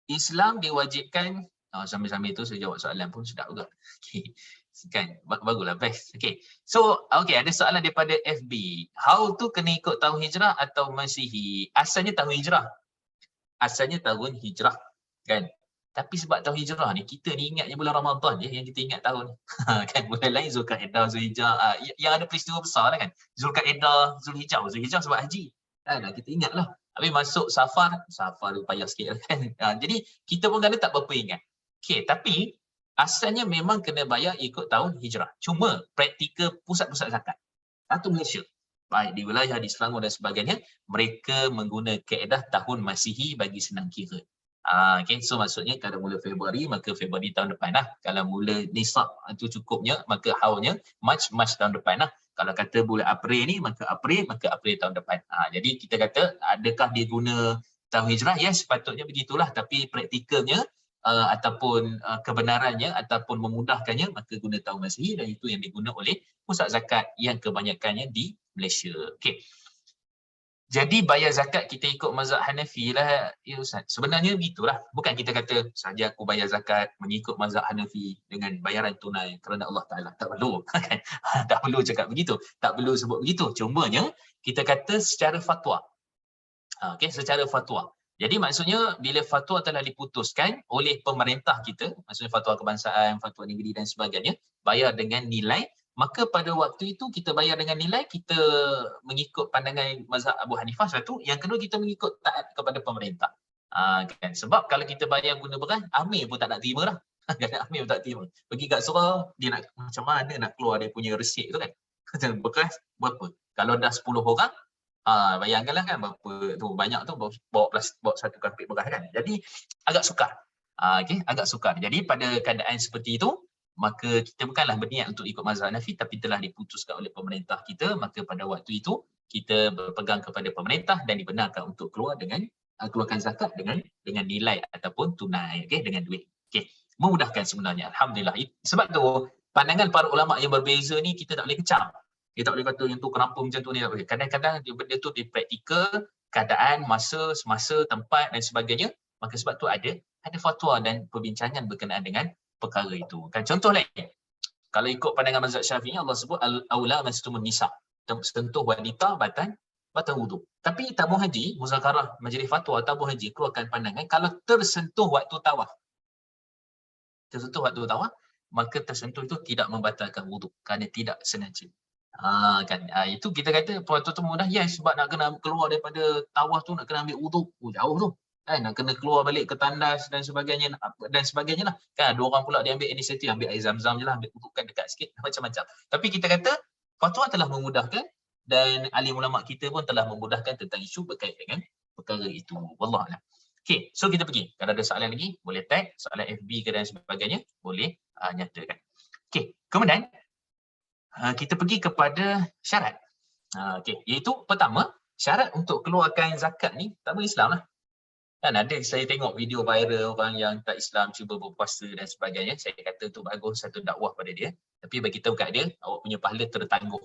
Islam diwajibkan, sambil-sambil tu saya jawab soalan pun sedap juga. Okay. Kan, bagulah, best. Okay. So, okay, ada soalan daripada FB. How tu kena ikut tahun hijrah atau Masihi? Asalnya tahun hijrah. Asalnya tahun hijrah. Kan? Tapi sebab tahun hijrah ni, kita ni ingatnya bulan Ramadan je yang kita ingat tahun. Kan, bulan lain Zulkaidah, Zulhijjah, yang ada peristiwa besar lah kan. Zulkaidah, Zulhijjah sebab haji. Kan, kita ingat lah. Habis masuk Safar tu payah sikit kan. Jadi kita pun kadang tak berapa ingat. Okay, tapi asalnya memang kena bayar ikut tahun hijrah. Cuma praktikal pusat-pusat zakat, satu Malaysia, baik di wilayah di Selangor dan sebagainya, mereka menggunakan kaedah tahun Masihi bagi senang kira. Okay, so maksudnya kalau mula Februari, maka Februari tahun depan lah. Kalau mula nisab itu cukupnya, maka haulnya Mac tahun depan lah. Kalau kata bulan April ni, maka April tahun depan. Jadi kita kata, adakah dia guna tahun hijrah? Ya, sepatutnya begitulah. Tapi praktikalnya ataupun kebenarannya ataupun memudahkannya, maka guna tahun Masihi, dan itu yang diguna oleh pusat zakat yang kebanyakannya di Malaysia. Okey. Jadi bayar zakat kita ikut mazhab Hanafi lah, ya Ustaz. Sebenarnya begitulah. Bukan kita kata saja aku bayar zakat mengikut mazhab Hanafi dengan bayaran tunai kerana Allah Ta'ala. Tak perlu. Tak perlu cakap begitu. Tak perlu sebut begitu. Cumanya kita kata secara fatwa. Okay, secara fatwa. Jadi maksudnya bila fatwa telah diputuskan oleh pemerintah kita, maksudnya fatwa kebangsaan, fatwa negeri dan sebagainya, bayar dengan nilai, maka pada waktu itu kita bayar dengan nilai, kita mengikut pandangan mazhab Abu Hanifah satu, yang kedua kita mengikut taat kepada pemerintah. Kan? Sebab kalau kita bayar guna beras, Amir pun tak nak terima lah. Amir pun tak terima. Pergi kat surau, dia nak macam mana nak keluar dia punya resit tu kan. Beras berapa? Kalau dah 10 orang, bayangkanlah kan berapa tu, banyak tu bawa satu kampik beras kan. Jadi agak sukar. Okey, agak sukar. Jadi pada keadaan seperti itu, maka kita bukanlah berniat untuk ikut mazhab Hanafi tapi telah diputuskan oleh pemerintah kita, maka pada waktu itu kita berpegang kepada pemerintah dan dibenarkan untuk keluar dengan keluarkan zakat dengan nilai ataupun tunai, okey, dengan duit. Okey, memudahkan sebenarnya. Alhamdulillah. Sebab tu pandangan para ulama yang berbeza ni kita tak boleh kecam. Kita tak boleh kata yang tu kenapa macam tu ni. Kadang-kadang benda tu di praktikal, keadaan, masa, semasa, tempat dan sebagainya. Maka sebab tu ada fatwa dan perbincangan berkenaan dengan perkara itu. Kan contoh lain, kalau ikut pandangan mazhab Syafi'i, Allah sebut al-aula mastumun nisa, sentuh wanita batal wuduk. Tapi tabung haji, muzakarah majlis fatwa tabung haji keluarkan pandangan kalau tersentuh waktu tawaf. Maka tersentuh itu tidak membatalkan wuduk kerana tidak sengaja. Itu kita kata waktu tu mudah, yes, sebab nak kena keluar daripada tawaf tu nak kena ambil wuduk, jauh tu. Nak kena keluar balik ke tandas dan sebagainya lah. Kan ada orang pula dia ambil inisiatif, ambil air zam-zam je lah, ambil wudukan dekat sikit, macam-macam. Tapi kita kata fatwa telah memudahkan dan alim ulama kita pun telah memudahkan tentang isu berkait dengan perkara itu. Wallahualam. Okey, so kita pergi. Kalau ada soalan lagi, boleh tag, soalan FB ke dan sebagainya, boleh nyatakan. Okey, kemudian kita pergi kepada syarat. Okey, iaitu pertama, syarat untuk keluarkan zakat ni tak berislam lah. Kan ada saya tengok video viral orang yang tak Islam cuba berpuasa dan sebagainya. Saya kata tu bagus, satu dakwah pada dia. Tapi bagi tahu kat dia, awak punya pahala tertangguh.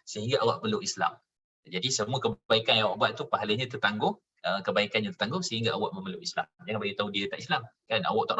Sehingga awak perlu Islam. Jadi semua kebaikan yang awak buat tu pahalanya tertangguh, kebaikannya tertangguh sehingga awak memeluk Islam. Jangan bagi tahu dia tak Islam. Kan awak tak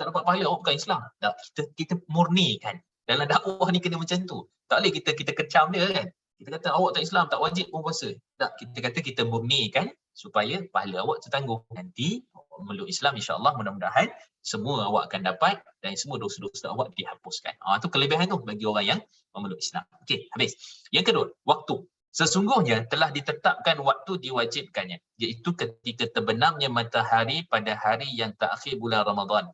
dapat pahala, awak bukan Islam. Tak, kita murnikan. Dalam dakwah ni kena macam tu. Tak boleh kita kecam dia kan. Kita kata awak tak Islam, tak wajib pun puasa. Tak, kita kata kita murnikan supaya pahala awak tertangguh. Nanti memeluk Islam, insya-Allah mudah-mudahan semua awak akan dapat dan semua dosa-dosa awak dihapuskan. Itu kelebihan tu bagi orang yang memeluk Islam. Okey, habis. Yang kedua, waktu. Sesungguhnya telah ditetapkan waktu diwajibkannya, iaitu ketika terbenamnya matahari pada hari yang terakhir bulan Ramadan.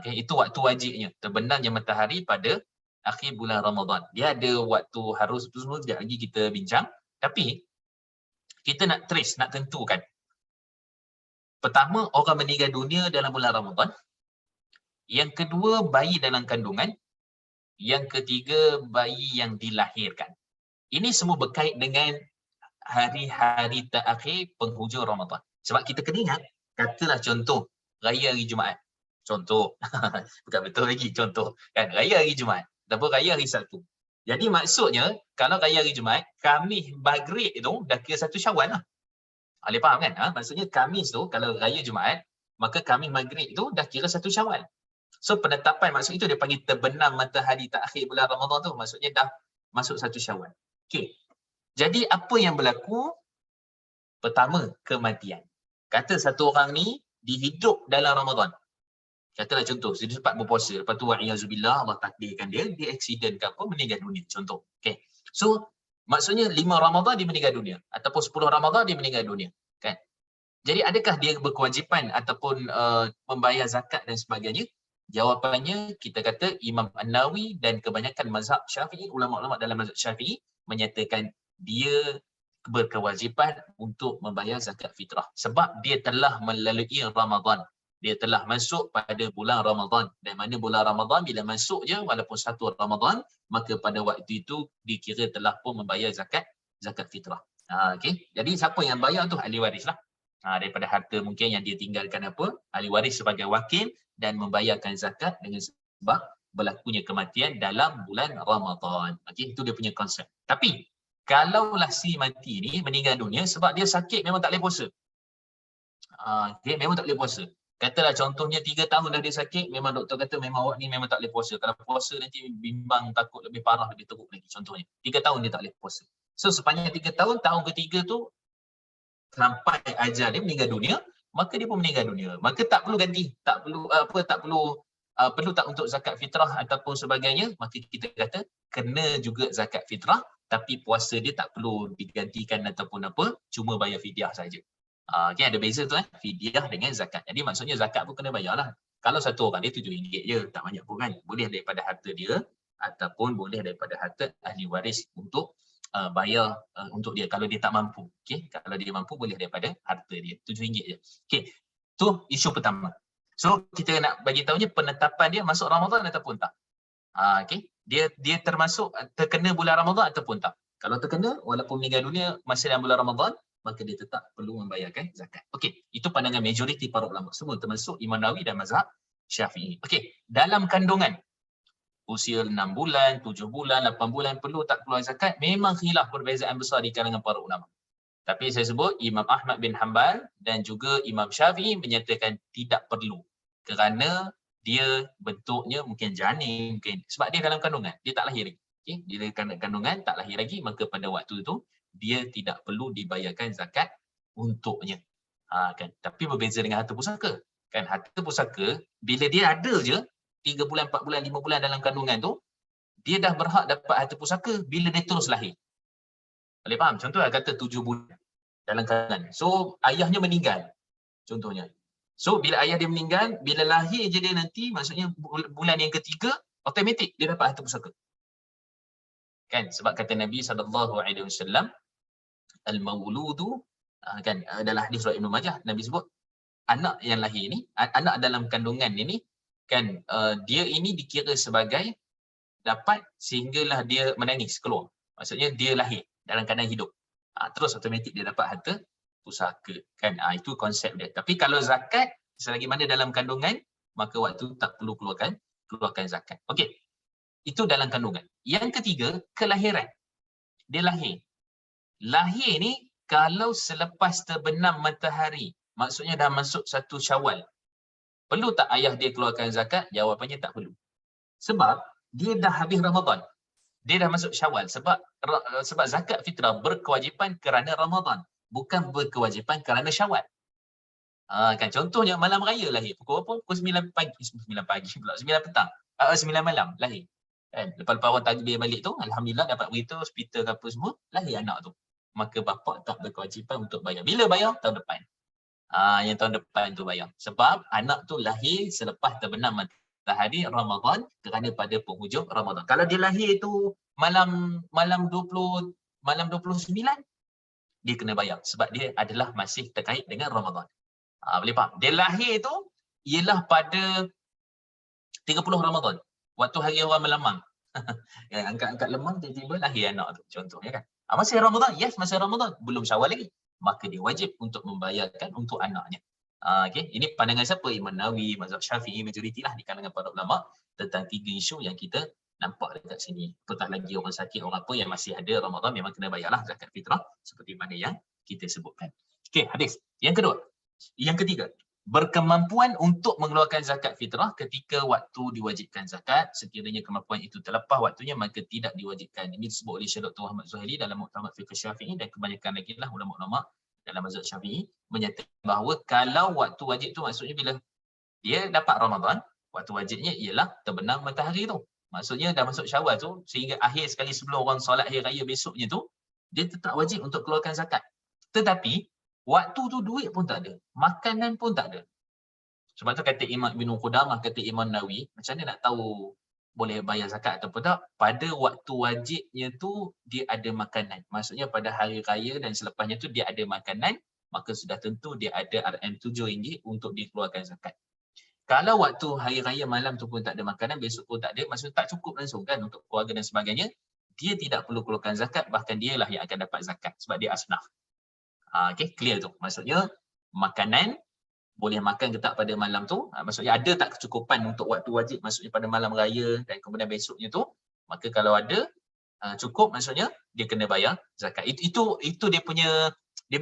Itu waktu wajibnya, terbenamnya matahari pada akhir bulan Ramadan. Dia ada waktu harus, itu semua sekejap lagi kita bincang. Tapi kita nak trace, nak tentukan. Pertama, orang meninggal dunia dalam bulan Ramadan. Yang kedua, bayi dalam kandungan. Yang ketiga, bayi yang dilahirkan. Ini semua berkait dengan hari-hari terakhir penghujung Ramadan. Sebab kita kena ingat, katalah contoh, Raya Hari Jumaat. Contoh, bukan betul lagi contoh. Kan, Raya Hari Jumaat ataupun Raya Hari Sabtu. Jadi maksudnya, kalau Raya Hari Jumaat, Khamis Maghrib itu dah kira satu Syawal lah. Boleh faham kan? Maksudnya Khamis tu, kalau Raya Jumaat, maka Khamis Maghrib itu dah kira satu Syawal. So penetapan maksud itu dia panggil terbenam matahari terakhir bulan Ramadan tu. Maksudnya dah masuk satu Syawal. Okey. Jadi apa yang berlaku? Pertama, kematian. Kata satu orang ni dihidup dalam Ramadan. Katalah contoh, dia sempat berpuasa, lepas tu wa'iyyazubillah, Allah takdirkan dia accident ke apa, meninggal dunia. Contoh. Okay. So, maksudnya 5 Ramadan dia meninggal dunia. Ataupun 10 Ramadan dia meninggal dunia. Kan? Jadi adakah dia berkewajipan ataupun membayar zakat dan sebagainya? Jawapannya, kita kata Imam An-Nawawi dan kebanyakan mazhab Syafi'i, ulama-ulama dalam mazhab Syafi'i menyatakan dia berkewajipan untuk membayar zakat fitrah. Sebab dia telah melalui Ramadan. Dia telah masuk pada bulan Ramadan. Dan mana bulan Ramadan bila masuk je, walaupun satu Ramadan, maka pada waktu itu dikira telah pun membayar zakat fitrah. Okay. Jadi siapa yang bayar tu? Ahli waris lah. Daripada harta mungkin yang dia tinggalkan apa, ahli waris sebagai wakil dan membayarkan zakat dengan sebab berlakunya kematian dalam bulan Ramadan. Okay. Itu dia punya konsep. Tapi kalaulah si mati ni meninggal dunia sebab dia sakit memang tak boleh puasa. Okay. Memang tak boleh puasa. Katalah contohnya 3 tahun dah dia sakit, memang doktor kata memang awak ni memang tak boleh puasa. Kalau puasa nanti bimbang, takut lebih parah, lebih teruk lagi contohnya. 3 tahun dia tak boleh puasa. So sepanjang 3 tahun, tahun ketiga tu sampai ajal dia meninggal dunia, maka dia pun meninggal dunia. Maka tak perlu ganti, tak perlu perlu tak untuk zakat fitrah ataupun sebagainya, maka kita kata kena juga zakat fitrah, tapi puasa dia tak perlu digantikan ataupun apa, cuma bayar fidyah saja. Okay, ada beza tu fidyah dengan zakat. Jadi maksudnya zakat pun kena bayarlah. Kalau satu orang dia RM7 je, tak banyak pun kan. Boleh daripada harta dia ataupun boleh daripada harta ahli waris untuk bayar untuk dia kalau dia tak mampu. Okey, kalau dia mampu boleh daripada harta dia. RM7 je. Okey. Tu isu pertama. So kita nak bagi tahunya penetapan dia masuk Ramadan ataupun tak. Okey. Dia termasuk terkena bulan Ramadan ataupun tak. Kalau terkena walaupun meninggal dunia masih dalam bulan Ramadan, maka dia tetap perlu membayarkan zakat. Okey, itu pandangan majoriti para ulama semua termasuk Imam Nawawi dan mazhab Syafi'i. Okey, dalam kandungan usia 6 bulan, 7 bulan, 8 bulan perlu tak keluar zakat, memang khilaf perbezaan besar di kalangan para ulama. Tapi saya sebut Imam Ahmad bin Hanbal dan juga Imam Syafi'i menyatakan tidak perlu. Kerana dia bentuknya mungkin janin, mungkin sebab dia dalam kandungan, dia tak lahir lagi. Okay? Dia dalam kandungan tak lahir lagi, maka pada waktu itu dia tidak perlu dibayarkan zakat untuknya. Kan? Tapi berbeza dengan harta pusaka. Kan harta pusaka bila dia ada je 3 bulan, 4 bulan, 5 bulan dalam kandungan tu, dia dah berhak dapat harta pusaka bila dia terus lahir. Boleh faham? Contohnya kata 7 bulan dalam kandungan. So ayahnya meninggal. Contohnya. So bila ayah dia meninggal, bila lahir je dia nanti, maksudnya bulan yang ketiga, automatik dia dapat harta pusaka. Kan? Sebab kata Nabi SAW, al-mauludu, kan dalam hadis riwayat Ibnu Majah, Nabi sebut anak yang lahir ni, anak dalam kandungan ini kan dia ini dikira sebagai dapat sehinggalah dia menangis keluar. Maksudnya dia lahir dalam keadaan hidup. Terus automatik dia dapat harta pusaka. Kan? Itu konsep dia. Tapi kalau zakat, selagi mana dalam kandungan, maka waktu tak perlu keluarkan zakat. Okey. Itu dalam kandungan. Yang ketiga, kelahiran. Dia lahir. Lahir ni kalau selepas terbenam matahari, maksudnya dah masuk 1 Syawal, perlu tak ayah dia keluarkan zakat? Jawapannya tak perlu. Sebab dia dah habis Ramadan. Dia dah masuk Syawal sebab zakat fitrah berkewajipan kerana Ramadan, bukan berkewajipan kerana Syawal. Kan contohnya malam raya lahir pukul apa? Pukul 9 pagi, 9 petang. 9 malam lahir. Kan lepas awal takbir balik tu, alhamdulillah dapat berita hospital apa semua, lahir anak tu. Maka bapa tak berkewajipan untuk bayar. Bila bayar? Tahun depan. Yang tahun depan tu bayar. Sebab anak tu lahir selepas terbenam matahari Ramadan kerana pada penghujung Ramadan. Kalau dia lahir tu malam 29, dia kena bayar sebab dia adalah masih terkait dengan Ramadan. Boleh faham? Dia lahir tu ialah pada 30 Ramadan. Waktu hari orang melamang. Angkat-angkat lemang tiba-tiba lahir anak tu contohnya kan. Masih Ramadan? Yes, masih Ramadan. Belum Syawal lagi. Maka dia wajib untuk membayarkan untuk anaknya. Okay. Ini pandangan siapa? Imam Nawawi, mazhab Syafi'i, majoriti lah di kalangan para ulama tentang 3 isu yang kita nampak dekat sini. Apatah lagi orang sakit, orang apa yang masih ada Ramadan memang kena bayarlah zakat fitrah seperti mana yang kita sebutkan. Okey, hadis. Yang ketiga, berkemampuan untuk mengeluarkan zakat fitrah ketika waktu diwajibkan zakat. Sekiranya kemampuan itu terlepas waktunya, maka tidak diwajibkan. Ini disebut oleh Syekh Dr. Muhammad Zuhaili dalam Muktamad Fiqh Syafi'i dan kebanyakan lagi lah ulama-ulama dalam mazhab Syafi'i menyatakan bahawa kalau waktu wajib tu maksudnya bila dia dapat Ramadan, waktu wajibnya ialah terbenam matahari tu. Maksudnya dah masuk Syawal tu sehingga akhir sekali sebelum orang solat hari raya besoknya tu, dia tetap wajib untuk keluarkan zakat. Tetapi waktu tu duit pun tak ada, makanan pun tak ada. Sebab tu kata Imam Ibn Qudamah, kata Imam Nawawi, macam mana nak tahu boleh bayar zakat ataupun tak? Pada waktu wajibnya tu dia ada makanan. Maksudnya pada hari raya dan selepasnya tu dia ada makanan, maka sudah tentu dia ada RM7 untuk dikeluarkan zakat. Kalau waktu hari raya malam tu pun tak ada makanan, besok pun tak ada, maksudnya tak cukup langsung kan untuk keluarga dan sebagainya, dia tidak perlu keluarkan zakat, bahkan dialah yang akan dapat zakat sebab dia asnaf. Okay, clear tu. Maksudnya makanan boleh makan ke tak pada malam tu, maksudnya ada tak kecukupan untuk waktu wajib, maksudnya pada malam raya dan kemudian besoknya tu, maka kalau ada cukup, maksudnya dia kena bayar zakat. Itu dia punya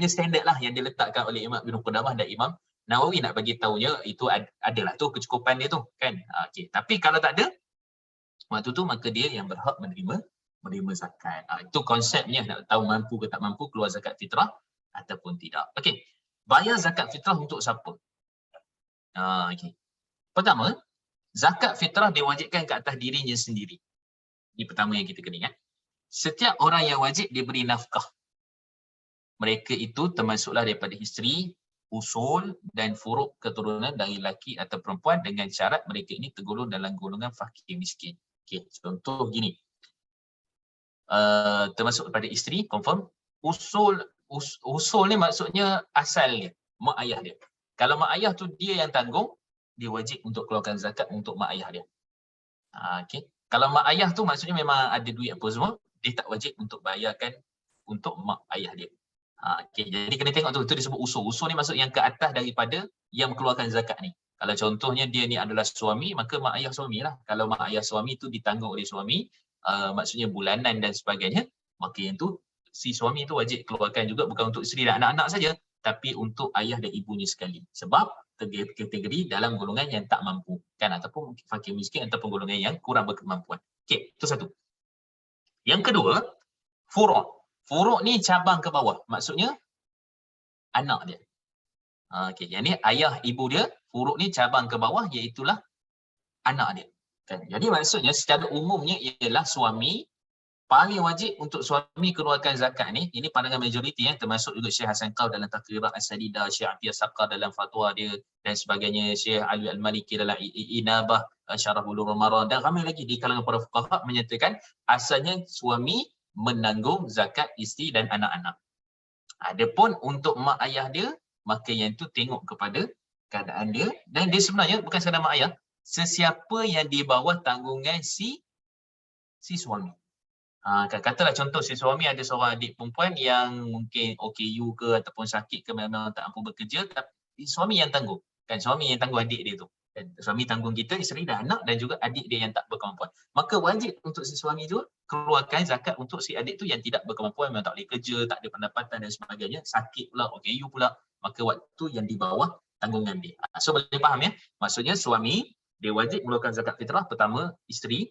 standard lah yang diletakkan oleh Imam Ibn Qudamah dan Imam Nawawi nak bagi tahunya itu adalah tu kecukupan dia tu kan. Okey, tapi kalau tak ada waktu tu, maka dia yang berhak menerima zakat. Itu konsepnya, nak tahu mampu ke tak mampu keluar zakat fitrah ataupun tidak. Okey, bayar zakat fitrah untuk siapa? Okay. Pertama, zakat fitrah diwajibkan ke atas dirinya sendiri. Ini pertama yang kita kena ingat. Setiap orang yang wajib diberi nafkah. Mereka itu termasuklah daripada isteri, usul dan furuk keturunan dari lelaki atau perempuan dengan syarat mereka ini tergolong dalam golongan fakir miskin. Okay. Contoh gini. Termasuk daripada isteri, confirm. Usul ni maksudnya asal dia, mak ayah dia. Kalau mak ayah tu dia yang tanggung, dia wajib untuk keluarkan zakat untuk mak ayah dia. Okey. Kalau mak ayah tu maksudnya memang ada duit apa semua, dia tak wajib untuk bayarkan untuk mak ayah dia. Okey, jadi kena tengok tu, itu disebut usur. Usur ni maksud yang ke atas daripada yang mengeluarkan zakat ni. Kalau contohnya dia ni adalah suami, maka mak ayah suami lah. Kalau mak ayah suami tu ditanggung oleh suami, maksudnya bulanan dan sebagainya, maka yang tu si suami tu wajib keluarkan juga, bukan untuk isteri dan anak-anak saja, tapi untuk ayah dan ibunya sekali. Sebab kategori dalam golongan yang tak mampu kan, ataupun fakir miskin ataupun golongan yang kurang berkemampuan. Okey, itu satu. Yang kedua, furu'. Furu' ni cabang ke bawah, maksudnya anak dia. Okey, yang ni ayah ibu dia, furu' ni cabang ke bawah iaitulah anak dia. Kan? Jadi maksudnya secara umumnya ialah suami paling wajib untuk suami keluarkan zakat ni, ini pandangan majoriti termasuk juga Syekh Hasan Qaw dalam Taqrirat As-Sadida, Syekh Atiyah Saqar dalam fatwa dia dan sebagainya, Syekh Ali Al-Maliki dalam Inabah Syarah Bulughul Maram, dan ramai lagi di kalangan para fuqaha menyatakan asalnya suami menanggung zakat isteri dan anak-anak. Adapun untuk mak ayah dia, maka yang tu tengok kepada keadaan dia, dan dia sebenarnya bukan sekadar mak ayah, sesiapa yang di bawah tanggungan si suami. Katalah contoh si suami ada seorang adik perempuan yang mungkin OKU ke ataupun sakit ke, memang tak mampu bekerja, tapi suami yang tanggung. Kan suami yang tanggung adik dia tu. Dan suami tanggung kita, isteri dan anak, dan juga adik dia yang tak berkemampuan. Maka wajib untuk si suami tu keluarkan zakat untuk si adik tu yang tidak berkemampuan, memang tak boleh kerja, tak ada pendapatan dan sebagainya, sakit pula, OKU pula, maka waktu yang di bawah tanggungan dia. So boleh faham ya? Maksudnya suami dia wajib mengeluarkan zakat fitrah, pertama isteri,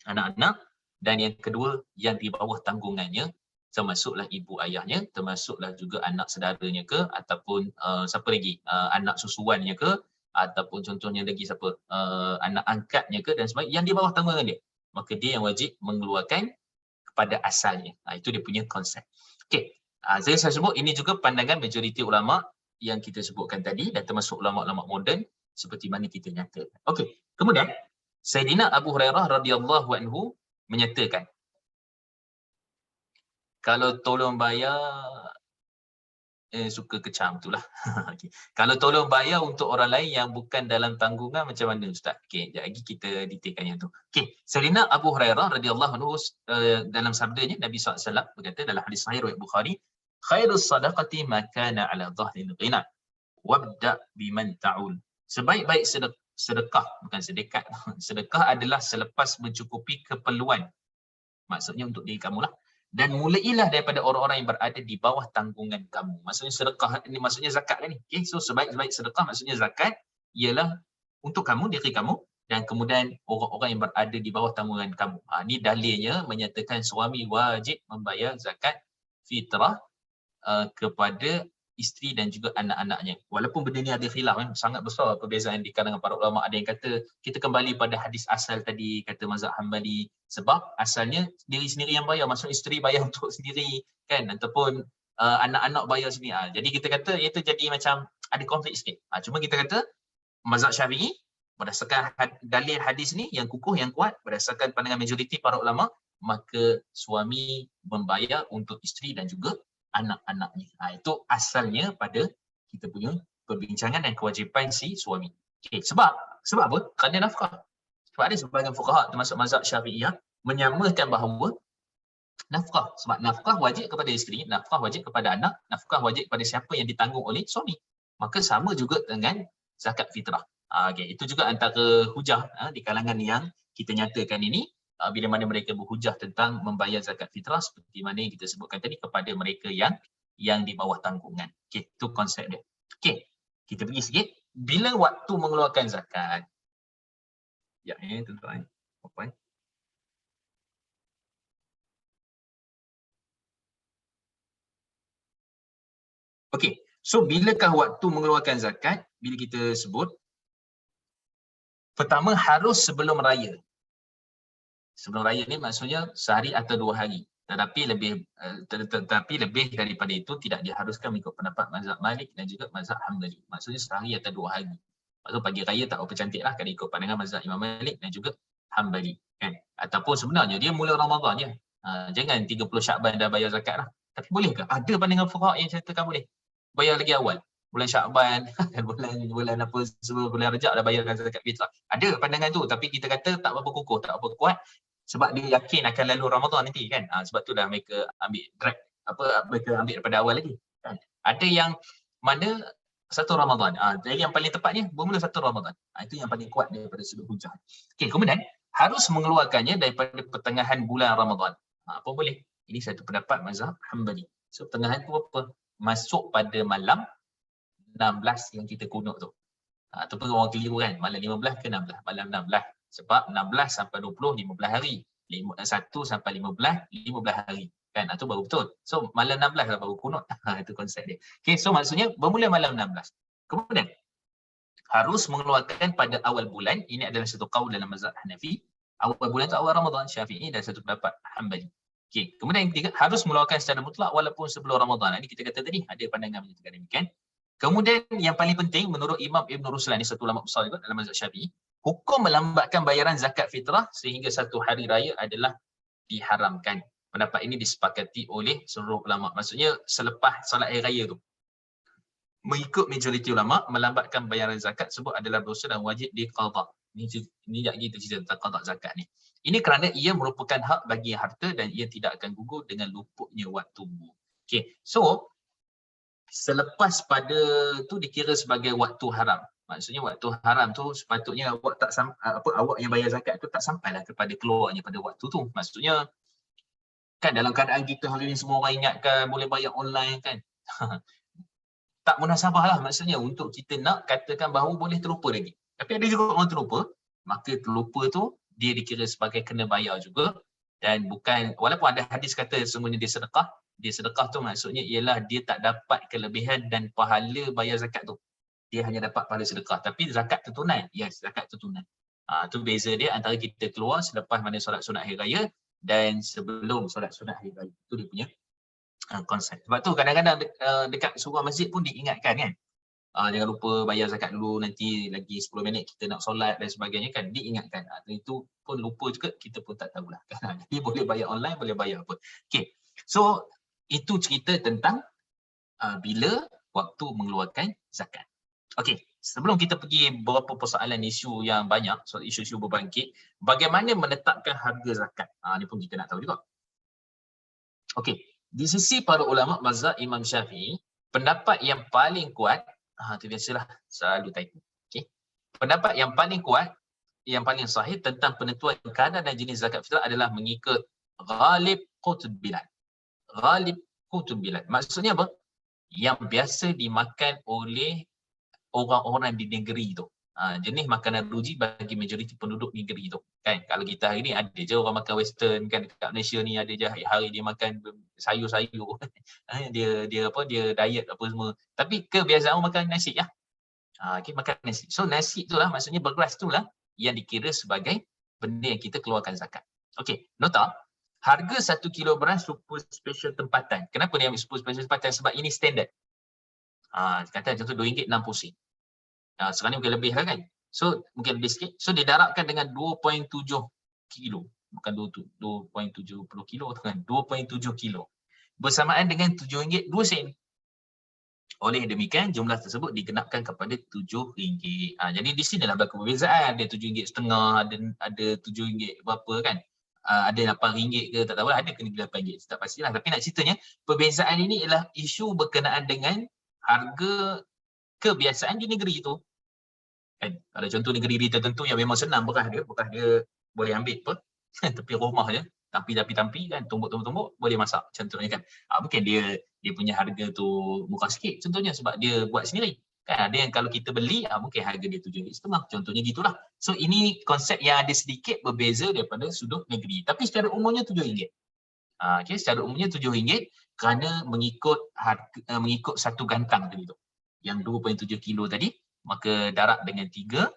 anak-anak, dan yang kedua yang di bawah tanggungannya, termasuklah ibu ayahnya, termasuklah juga anak saudaranya ke, ataupun siapa lagi, anak susuannya ke, ataupun contohnya lagi siapa, anak angkatnya ke dan sebagainya, yang di bawah tanggungan dia, maka dia yang wajib mengeluarkan kepada asalnya. Itu dia punya konsep. Okey, saya sebut ini juga pandangan majoriti ulama yang kita sebutkan tadi, dan termasuk ulama-ulama moden seperti mana kita nyatakan. Okey, kemudian Sayyidina Abu Hurairah radhiyallahu anhu menyatakan, kalau tolong bayar, suka kecam itulah. Okay. Kalau tolong bayar untuk orang lain yang bukan dalam tanggungan, macam mana Ustaz? Okey, sekejap lagi kita detailkan yang tu. Okey, Sayyidina Abu Hurairah radhiyallahu anhu dalam sabdanya Nabi SAW berkata dalam hadis sahih riwayat Bukhari, khairus sadaqati ma kana ala dhahril ghina wabda biman ta'ul. Sebaik-baik sedekah, bukan sedekat, sedekah adalah selepas mencukupi keperluan, maksudnya untuk diri kamulah, dan mulailah daripada orang-orang yang berada di bawah tanggungan kamu. Maksudnya sedekah ini maksudnya zakat kan ni. Okay? So sebaik-baik sedekah maksudnya zakat ialah untuk kamu, diri kamu, dan kemudian orang-orang yang berada di bawah tanggungan kamu. Ini dalilnya menyatakan suami wajib membayar zakat fitrah kepada isteri dan juga anak-anaknya. Walaupun benda ni ada khilaf, sangat besar perbezaan di kalangan para ulama. Ada yang kata kita kembali pada hadis asal tadi, kata mazhab Hanbali, sebab asalnya diri sendiri yang bayar, maksud isteri bayar untuk sendiri kan, ataupun anak-anak bayar sendiri. Jadi kita kata itu jadi macam ada konflik sikit. Cuma kita kata mazhab Syafi'i berdasarkan dalil hadis ni yang kukuh, yang kuat, berdasarkan pandangan majoriti para ulama, maka suami membayar untuk isteri dan juga anak-anaknya. Itu asalnya pada kita punya perbincangan dan kewajipan si suami. Okay. Sebab apa? Kerana nafkah. Sebab ada sebahagian fuqaha termasuk mazhab Syafi'iyah menyamakan bahawa nafkah, sebab nafkah wajib kepada isteri, nafkah wajib kepada anak, nafkah wajib kepada siapa yang ditanggung oleh suami. Maka sama juga dengan zakat fitrah. Okay. Itu juga antara hujah di kalangan yang kita nyatakan ini, bila mana mereka berhujah tentang membayar zakat fitrah seperti mana yang kita sebutkan tadi kepada mereka yang di bawah tanggungan. Okey, itu konsep dia. Okey, kita pergi sikit. Bila waktu mengeluarkan zakat? Ya, ini tuan-tuan. Puan. Okey, so bilakah waktu mengeluarkan zakat? Bila kita sebut, pertama harus sebelum raya. Sebelum raya ni maksudnya sehari atau 2 hari. Tetapi lebih daripada itu tidak diharuskan mengikut pendapat mazhab Malik dan juga mazhab Hanbali. Maksudnya sehari atau 2 hari. Maksud pagi raya tak apa cantik lah kalau ikut pandangan mazhab Imam Malik dan juga Hanbali. Kan? Ataupun sebenarnya dia mula Ramadan je. Jangan 30 Syakban dah bayar zakat lah. Tapi boleh ke? Ada pandangan fuqaha yang ceritakan boleh. Bayar lagi awal. bulan Syakban, bulan apa semua, bulan Rejab dah bayarkan zakat fitrah. Ada pandangan tu, tapi kita kata tak berapa kukuh, tak berapa kuat, sebab dia yakin akan lalu Ramadan nanti kan. Sebab tu dah mereka ambil drag, mereka ambil daripada awal lagi kan. Ada yang mana satu Ramadan. Jadi yang paling tepatnya bermula satu Ramadan. Itu yang paling kuat daripada sudut hujah. Okey, kemudian harus mengeluarkannya daripada pertengahan bulan Ramadan. Apa boleh? Ini satu pendapat mazhab Hanbali. So pertengahan tu apa? Masuk pada malam 16 yang kita kunut tu. Ataupun orang keliru kan, malam 15 ke 16? Malam 16. Sebab 16 sampai 20, 15 hari. 1 sampai 15, 15 hari. Kan, itu baru betul. So, malam 16 lah baru kunut. Itu konsep dia. Okay, so maksudnya bermula malam 16. Kemudian, harus mengeluarkan pada awal bulan. Ini adalah satu qaul dalam mazhab Hanafi. Awal bulan itu awal Ramadan. Syafi'i dan satu pendapat Hanbali. Okay, kemudian yang ketiga, harus mengeluarkan secara mutlak walaupun sebelum Ramadan. Ini kita kata tadi, ada pandangan menyatakan demikian. Kemudian yang paling penting menurut Imam Ibn Ruslan, ini satu ulama besar juga dalam mazhab Syafi'i, hukum melambatkan bayaran zakat fitrah sehingga satu hari raya adalah diharamkan. Pendapat ini disepakati oleh seluruh ulama. Maksudnya selepas solat hari raya tu, mengikut majoriti ulama, melambatkan bayaran zakat sebab adalah dosa dan wajib diqadha. Ini sekejap kita cerita tentang qadha zakat ni. Ini kerana ia merupakan hak bagi harta dan ia tidak akan gugur dengan luputnya waktu. Okay, so selepas pada tu dikira sebagai waktu haram. Maksudnya waktu haram tu sepatutnya awak tak awak yang bayar zakat tu tak sampailah kepada keluarnya pada waktu tu. Maksudnya kan dalam keadaan kita hari ni semua orang ingatkan boleh bayar online kan. Tak munasabah lah maksudnya untuk kita nak katakan bahawa boleh terlupa lagi. Tapi ada juga orang terlupa, maka terlupa tu dia dikira sebagai kena bayar juga. Dan bukan, walaupun ada hadis kata semuanya dia sedekah tu maksudnya ialah dia tak dapat kelebihan dan pahala bayar zakat tu. Dia hanya dapat pahala sedekah. Tapi zakat tu tunai. Yes, zakat tu tunai. Tu beza dia antara kita keluar selepas mana solat sunat hari raya dan sebelum solat sunat hari raya. Itu dia punya konsep. Sebab tu kadang-kadang dekat surau masjid pun diingatkan kan. Jangan lupa bayar zakat dulu, nanti lagi 10 minit kita nak solat dan sebagainya kan. Diingatkan. Itu pun lupa juga, kita pun tak tahulah. Jadi boleh bayar online, boleh bayar apa. Okay. So, itu cerita tentang bila waktu mengeluarkan zakat. Okey, sebelum kita pergi beberapa persoalan isu yang banyak, soal isu-isu berbangkit, bagaimana menetapkan harga zakat? Ini pun kita nak tahu juga. Okey, di sisi para ulama mazhab Imam Syafi'i, pendapat yang paling kuat, itu biasalah selalu typo. Okey. Pendapat yang paling kuat, yang paling sahih tentang penentuan kadar dan jenis zakat fitrah adalah mengikut ghalib qutb bilad. Ghalib qutb bilad. Maksudnya apa? Yang biasa dimakan oleh orang-orang di negeri tu. Jenis makanan ruji bagi majoriti penduduk negeri tu. Kan? Kalau kita hari ni ada je orang makan western kan, dekat Malaysia ni ada je hari dia makan sayur-sayur. dia diet apa semua. Tapi kebiasaan orang makan nasi ya. Okay, makan nasi. So nasi tu lah maksudnya beras tu lah yang dikira sebagai benda yang kita keluarkan zakat. Okey, nota. Harga 1 kilo beras super special tempatan. Kenapa dia ambil super special tempatan? Sebab ini standard. Kata contoh RM2 60 sen. Sekarang ni mungkin lebih lah kan. So mungkin lebih sikit. So didarabkan dengan 2.7 kilo. Bukan 2.70 kilo kan. 2.7 kilo. Bersamaan dengan RM7.02. Oleh demikian jumlah tersebut digenapkan kepada RM7. Jadi di sinilah berlaku perbezaan. Ada RM7.50, ada RM7 berapa kan. Ada RM8 ke tak tahu lah. Ada kena RM8. Tak pastilah. Tapi nak ceritanya perbezaan ini ialah isu berkenaan dengan harga kebiasaan di negeri itu. Kan? Kalau contoh negeri tertentu yang memang senang beras dia boleh ambil apa? Tepi rumah je, tampi kan, tumbuk-tumbuk boleh masak contohnya kan. Mungkin dia punya harga tu murah sikit contohnya sebab dia buat sendiri. Kan ada yang kalau kita beli mungkin harga dia RM7.50 contohnya gitulah. So ini konsep yang ada sedikit berbeza daripada sudut negeri. Tapi secara umumnya RM7. Okay, secara umumnya RM7 kerana mengikut harga, mengikut satu gantang tadi tu. Yang 2.7 kilo tadi, maka darab dengan 3,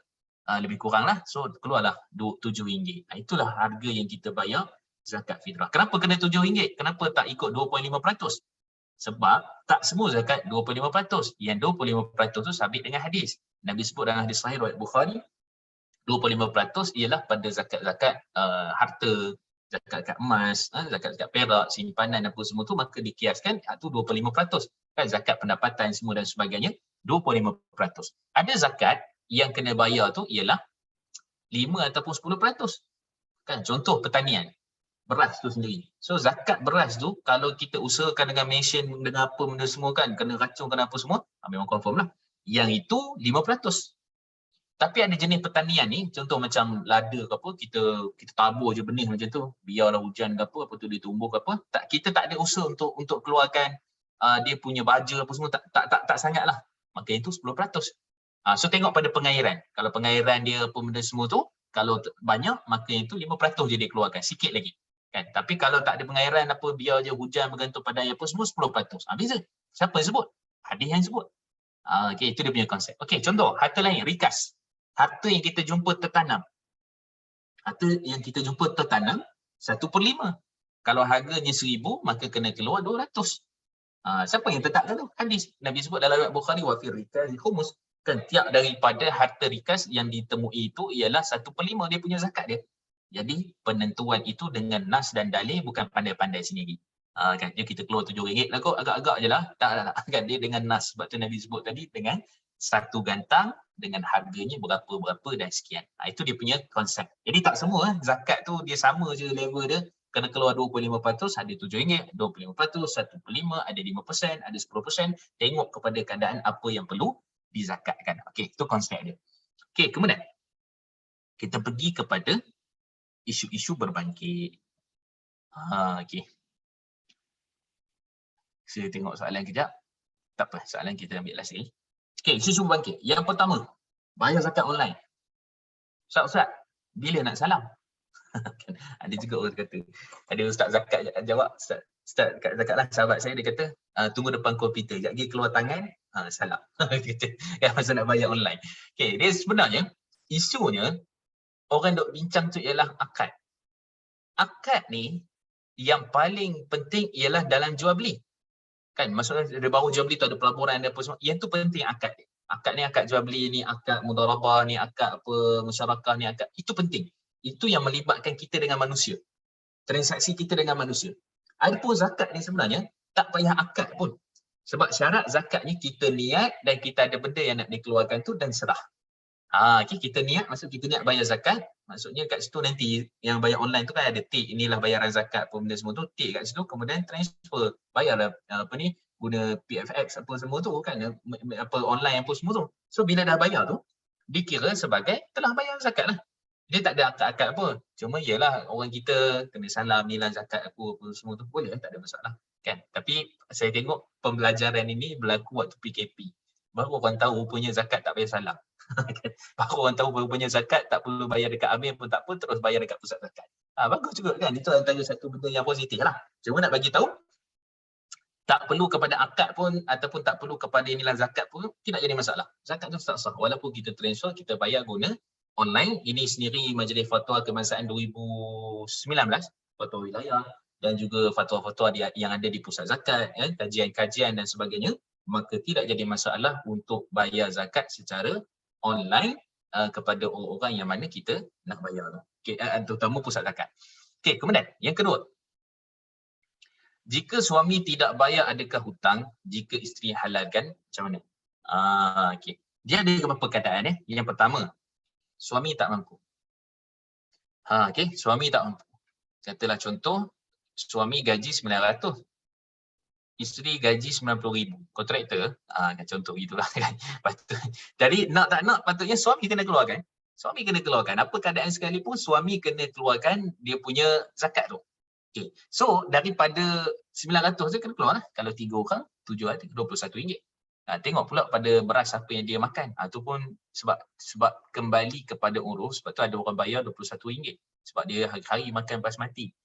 lebih kurang lah. So, keluarlah RM7. Itulah harga yang kita bayar zakat fitrah. Kenapa kena RM7? Kenapa tak ikut 2.5%? Sebab tak semua zakat 2.5%. Yang 25% tu sabit dengan hadis. Nabi sebut dalam hadis sahih riwayat Bukhari, 25% ialah pada zakat-zakat harta, zakat emas, zakat perak, simpanan apa semua tu, maka dikiaskan tu 25%. Kan zakat pendapatan semua dan sebagainya, 25%. Ada zakat yang kena bayar tu ialah 5 ataupun 10%. Kan contoh pertanian, beras tu sendiri. So zakat beras tu kalau kita usahakan dengan mesin, dengan apa benda semua kan, kena racun, kena apa semua, memang confirm lah. Yang itu 5%. Tapi ada jenis pertanian ni, contoh macam lada ke apa, kita tabur je benih macam tu, biarlah hujan ke apa tu dia tumbuh ke apa, kita tak ada usaha untuk keluarkan dia punya baja apa semua, tak sangatlah. Maka itu 10%. So tengok pada pengairan. Kalau pengairan dia apa benda semua tu, kalau banyak maka itu 5% je dia keluarkan, sikit lagi. Kan? Tapi kalau tak ada pengairan apa, biar je hujan bergantung pada air apa semua, 10%. Beza. Siapa yang sebut? Hadis yang sebut. Okey, itu dia punya konsep. Okey, contoh harta lain, rikas. Harta yang kita jumpa tertanam. Harta yang kita jumpa tertanam 1/5. Kalau harganya 1,000 maka kena keluar 200. Siapa yang tetapkan tu? Hadis. Nabi sebut dalam riwayat Bukhari, wa fi rikaz khumus. Kan tiap daripada harta rikas yang ditemui itu ialah 1/5 dia punya zakat dia. Jadi penentuan itu dengan nas dan dalil, bukan pandai-pandai sendiri. Kan dia kita keluar RM7 lah kot, agak-agak je lah. Tak. Kan dia dengan nas. Sebab tu Nabi sebut tadi dengan satu gantang dengan harganya berapa dan sekian. Itu dia punya konsep. Jadi tak semua zakat tu dia sama je level dia. Kena keluar 25%, ada RM7, 25%, 1/5, ada 5%, ada 10%. Tengok kepada keadaan apa yang perlu dizakatkan. Okey, itu konsep dia. Okey, kemudian kita pergi kepada isu-isu berbangkit. Okey. Saya tengok soalan kejap. Tak apa, soalan kita ambil last sekali. Okey, isu-isu berbangkit. Yang pertama, bayar zakat online. Ustaz, bila nak salam? Ada juga orang kata, ada ustaz zakat jawab, ustaz zakat lah, sahabat saya dia kata, tunggu depan komputer, sekejap lagi keluar tangan, salam. Kan masa nak bayar online. Okey, dia sebenarnya isunya orang duk bincang tu ialah akad. Akad ni yang paling penting ialah dalam jual beli. Kan maksudnya dia baru jual beli tu ada pelaburan, ada apa semua. Yang tu penting akad dia. Akad ni akad jual beli ni, akad mudharabah ni, akad apa musyarakah ni, akad itu penting. Itu yang melibatkan kita dengan manusia. Transaksi kita dengan manusia. Adapun zakat ni sebenarnya tak payah akad pun. Sebab syarat zakat ni kita niat dan kita ada benda yang nak dikeluarkan tu dan serah. Okay, kita niat, maksud kita niat bayar zakat, maksudnya kat situ nanti yang bayar online tu kan ada tik, inilah bayaran zakat apa benda semua tu, tik kat situ, kemudian transfer, bayarlah apa ni, guna PFX apa semua tu kan, apa online apa semua tu. So bila dah bayar tu, dikira sebagai telah bayar zakat lah. Dia tak ada akad-akad apa. Cuma ialah orang kita kena salam nilai zakat apa semua tu, boleh tak ada masalah. Kan? Tapi saya tengok pembelajaran ini berlaku waktu PKP. Baru orang tahu rupanya zakat tak payah salam. Baru orang tahu rupanya zakat tak perlu bayar dekat Amir pun tak apa, terus bayar dekat pusat zakat. Bagus juga kan? Itu antara satu benda yang positif lah. Cuma nak bagi tahu, tak perlu kepada akad pun ataupun tak perlu kepada nilai zakat pun tidak jadi masalah. Zakat tu tak sah. Walaupun kita transfer, kita bayar guna online. Ini sendiri Majlis Fatwa Kebangsaan 2019, fatwa wilayah dan juga fatwa-fatwa yang ada di pusat zakat, kajian-kajian dan sebagainya, maka tidak jadi masalah untuk bayar zakat secara online kepada orang-orang yang mana kita nak bayar. Okay, terutama pusat zakat. Okey, kemudian yang kedua, jika suami tidak bayar adakah hutang? Jika isteri halalkan, macam mana? Okey. Dia ada beberapa keadaan. Yang pertama, suami tak mampu. Okey, suami tak mampu. Katalah contoh, suami gaji 900. Isteri gaji 90,000. Kontraktor, kan contoh gitulah kan. Jadi nak tak nak patutnya suami kena keluarkan. Suami kena keluarkan. Apa keadaan sekalipun suami kena keluarkan dia punya zakat tu. Okay. So daripada 900 tu kena keluar lah. Kalau 3 orang, 7 hari RM21. Tengok pula pada beras apa yang dia makan. Itu pun sebab kembali kepada urus. Sebab tu ada orang bayar RM21. Sebab dia hari-hari makan basmati.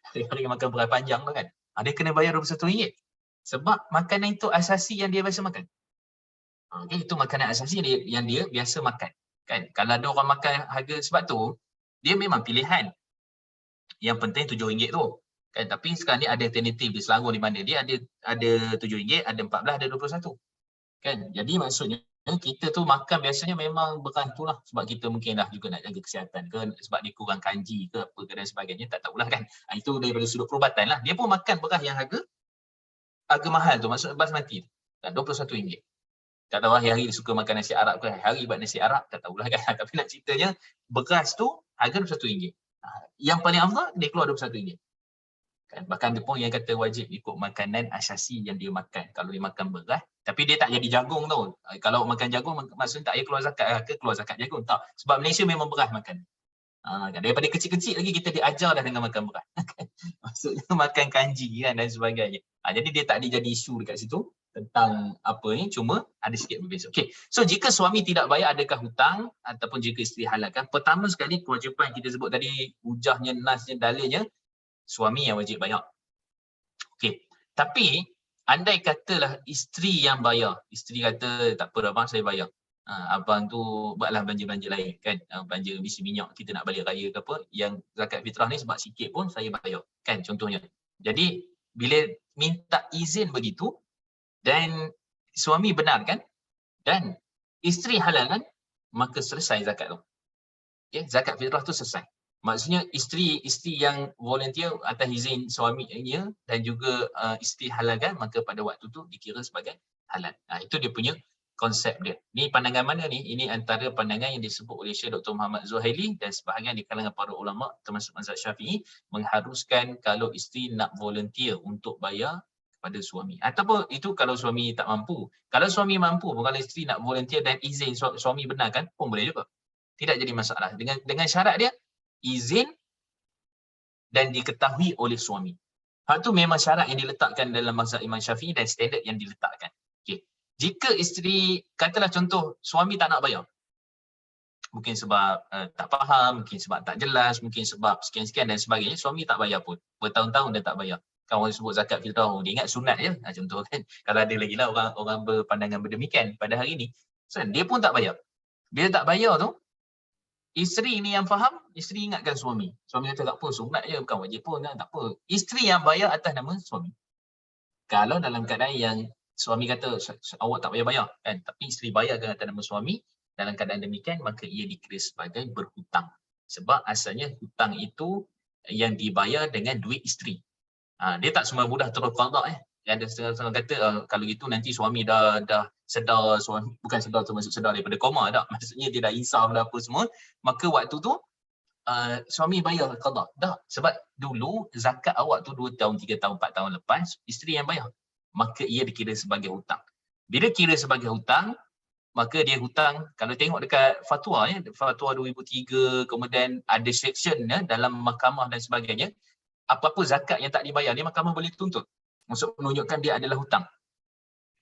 Hari-hari makan beras panjang tu kan. Dia kena bayar RM21. Sebab makanan itu asasi yang dia biasa makan. Okay, itu makanan asasi yang dia biasa makan. Kan? Kalau ada orang makan harga, sebab tu dia memang pilihan. Yang penting RM7 tu. Kan? Tapi sekarang ni ada alternatif di Selangor di mana dia ada RM7, ada 14, ada 21. Kan? Jadi maksudnya kita tu makan biasanya memang beras tu lah. Sebab kita mungkin dah juga nak jaga kesihatan ke, sebab dia kurang kanji ke apa ke dan sebagainya, tak tahulah kan. Itu daripada sudut perubatan lah. Dia pun makan beras yang harga mahal tu, maksudnya basmati tu. RM21. Tak tahu hari-hari dia suka makan nasi Arab ke, hari buat nasi Arab, tak tahulah kan. Tapi nak ceritanya, beras tu harga RM21. Yang paling afdal, dia keluar RM21. Kan? Bahkan dia pun yang kata wajib ikut makanan asasi yang dia makan. Kalau dia makan beras, tapi dia tak jadi jagung tu. Kalau makan jagung, maksudnya tak payah keluar zakat ke keluar zakat jagung. Tak. Sebab Malaysia memang beras makan. Kan? Daripada kecil-kecil lagi kita diajar dah dengan makan beras. Maksudnya makan kanji kan, dan sebagainya. Jadi dia tak ada jadi isu dekat situ tentang apa ni, cuma ada sikit berbeza. Okey. So jika suami tidak bayar, adakah hutang ataupun jika isteri halalkan? Pertama sekali kewajipan kita sebut tadi, hujahnya, nasnya, dalilnya, suami yang wajib bayar. Okey. Tapi andai katalah isteri yang bayar, isteri kata tak apa abang, saya bayar. Abang tu buatlah belanja-belanja lain kan, belanja bisi minyak kita nak balik raya ke apa, yang zakat fitrah ni sebab sikit pun saya bayar kan, contohnya. Jadi bila minta izin begitu dan suami benarkan dan isteri halalkan, maka selesai zakat tu. Okay? Zakat fitrah tu selesai. Maksudnya isteri yang volunteer atas izin suaminya dan juga isteri halalkan, maka pada waktu tu dikira sebagai halal. Itu dia punya konsep dia. Ni pandangan mana ni? Ini antara pandangan yang disebut oleh Syekh Dr. Muhammad Zuhaili dan sebahagian di kalangan para ulama termasuk mazhab Syafi'i, mengharuskan kalau isteri nak volunteer untuk bayar kepada suami. Ataupun itu kalau suami tak mampu. Kalau suami mampu, kalau isteri nak volunteer dan izin suami benarkan, pun boleh juga. Tidak jadi masalah. Dengan syarat dia, izin dan diketahui oleh suami. Hal tu memang syarat yang diletakkan dalam mazhab Imam Syafi'i dan standard yang diletakkan. Okey. Jika isteri, katalah contoh, suami tak nak bayar. Mungkin sebab tak faham, mungkin sebab tak jelas, mungkin sebab sekian-sekian dan sebagainya, suami tak bayar pun. Bertahun-tahun dia tak bayar. Kan orang sebut zakat fitrah, dia ingat sunat je. Contoh kan. Kalau ada lagi lah orang berpandangan berdemikian pada hari ni. So, dia pun tak bayar. Bila tak bayar tu, isteri ni yang faham, isteri ingatkan suami. Suami kata tak apa, sunat je, bukan wajib pun, tak apa. Isteri yang bayar atas nama suami. Kalau dalam keadaan yang suami kata awak tak payah bayar kan, tapi isteri bayarkan atas nama suami, dalam keadaan demikian maka ia dikira sebagai berhutang. Sebab asalnya hutang itu yang dibayar dengan duit isteri. Dia tak semua mudah terus qada Ada setengah-setengah kata kalau gitu nanti suami dah sedar, suami bukan sedar termasuk sedar daripada koma tak. Maksudnya dia dah insaf dah apa semua, maka waktu tu suami bayar qada. Dah, sebab dulu zakat awak tu 2 tahun, 3 tahun, 4 tahun lepas isteri yang bayar. Maka ia dikira sebagai hutang. Bila kira sebagai hutang, maka dia hutang, kalau tengok dekat fatwa fatwa 2003, kemudian ada section dalam mahkamah dan sebagainya, apa-apa zakat yang tak dibayar ni mahkamah boleh tuntut. Maksud menunjukkan dia adalah hutang.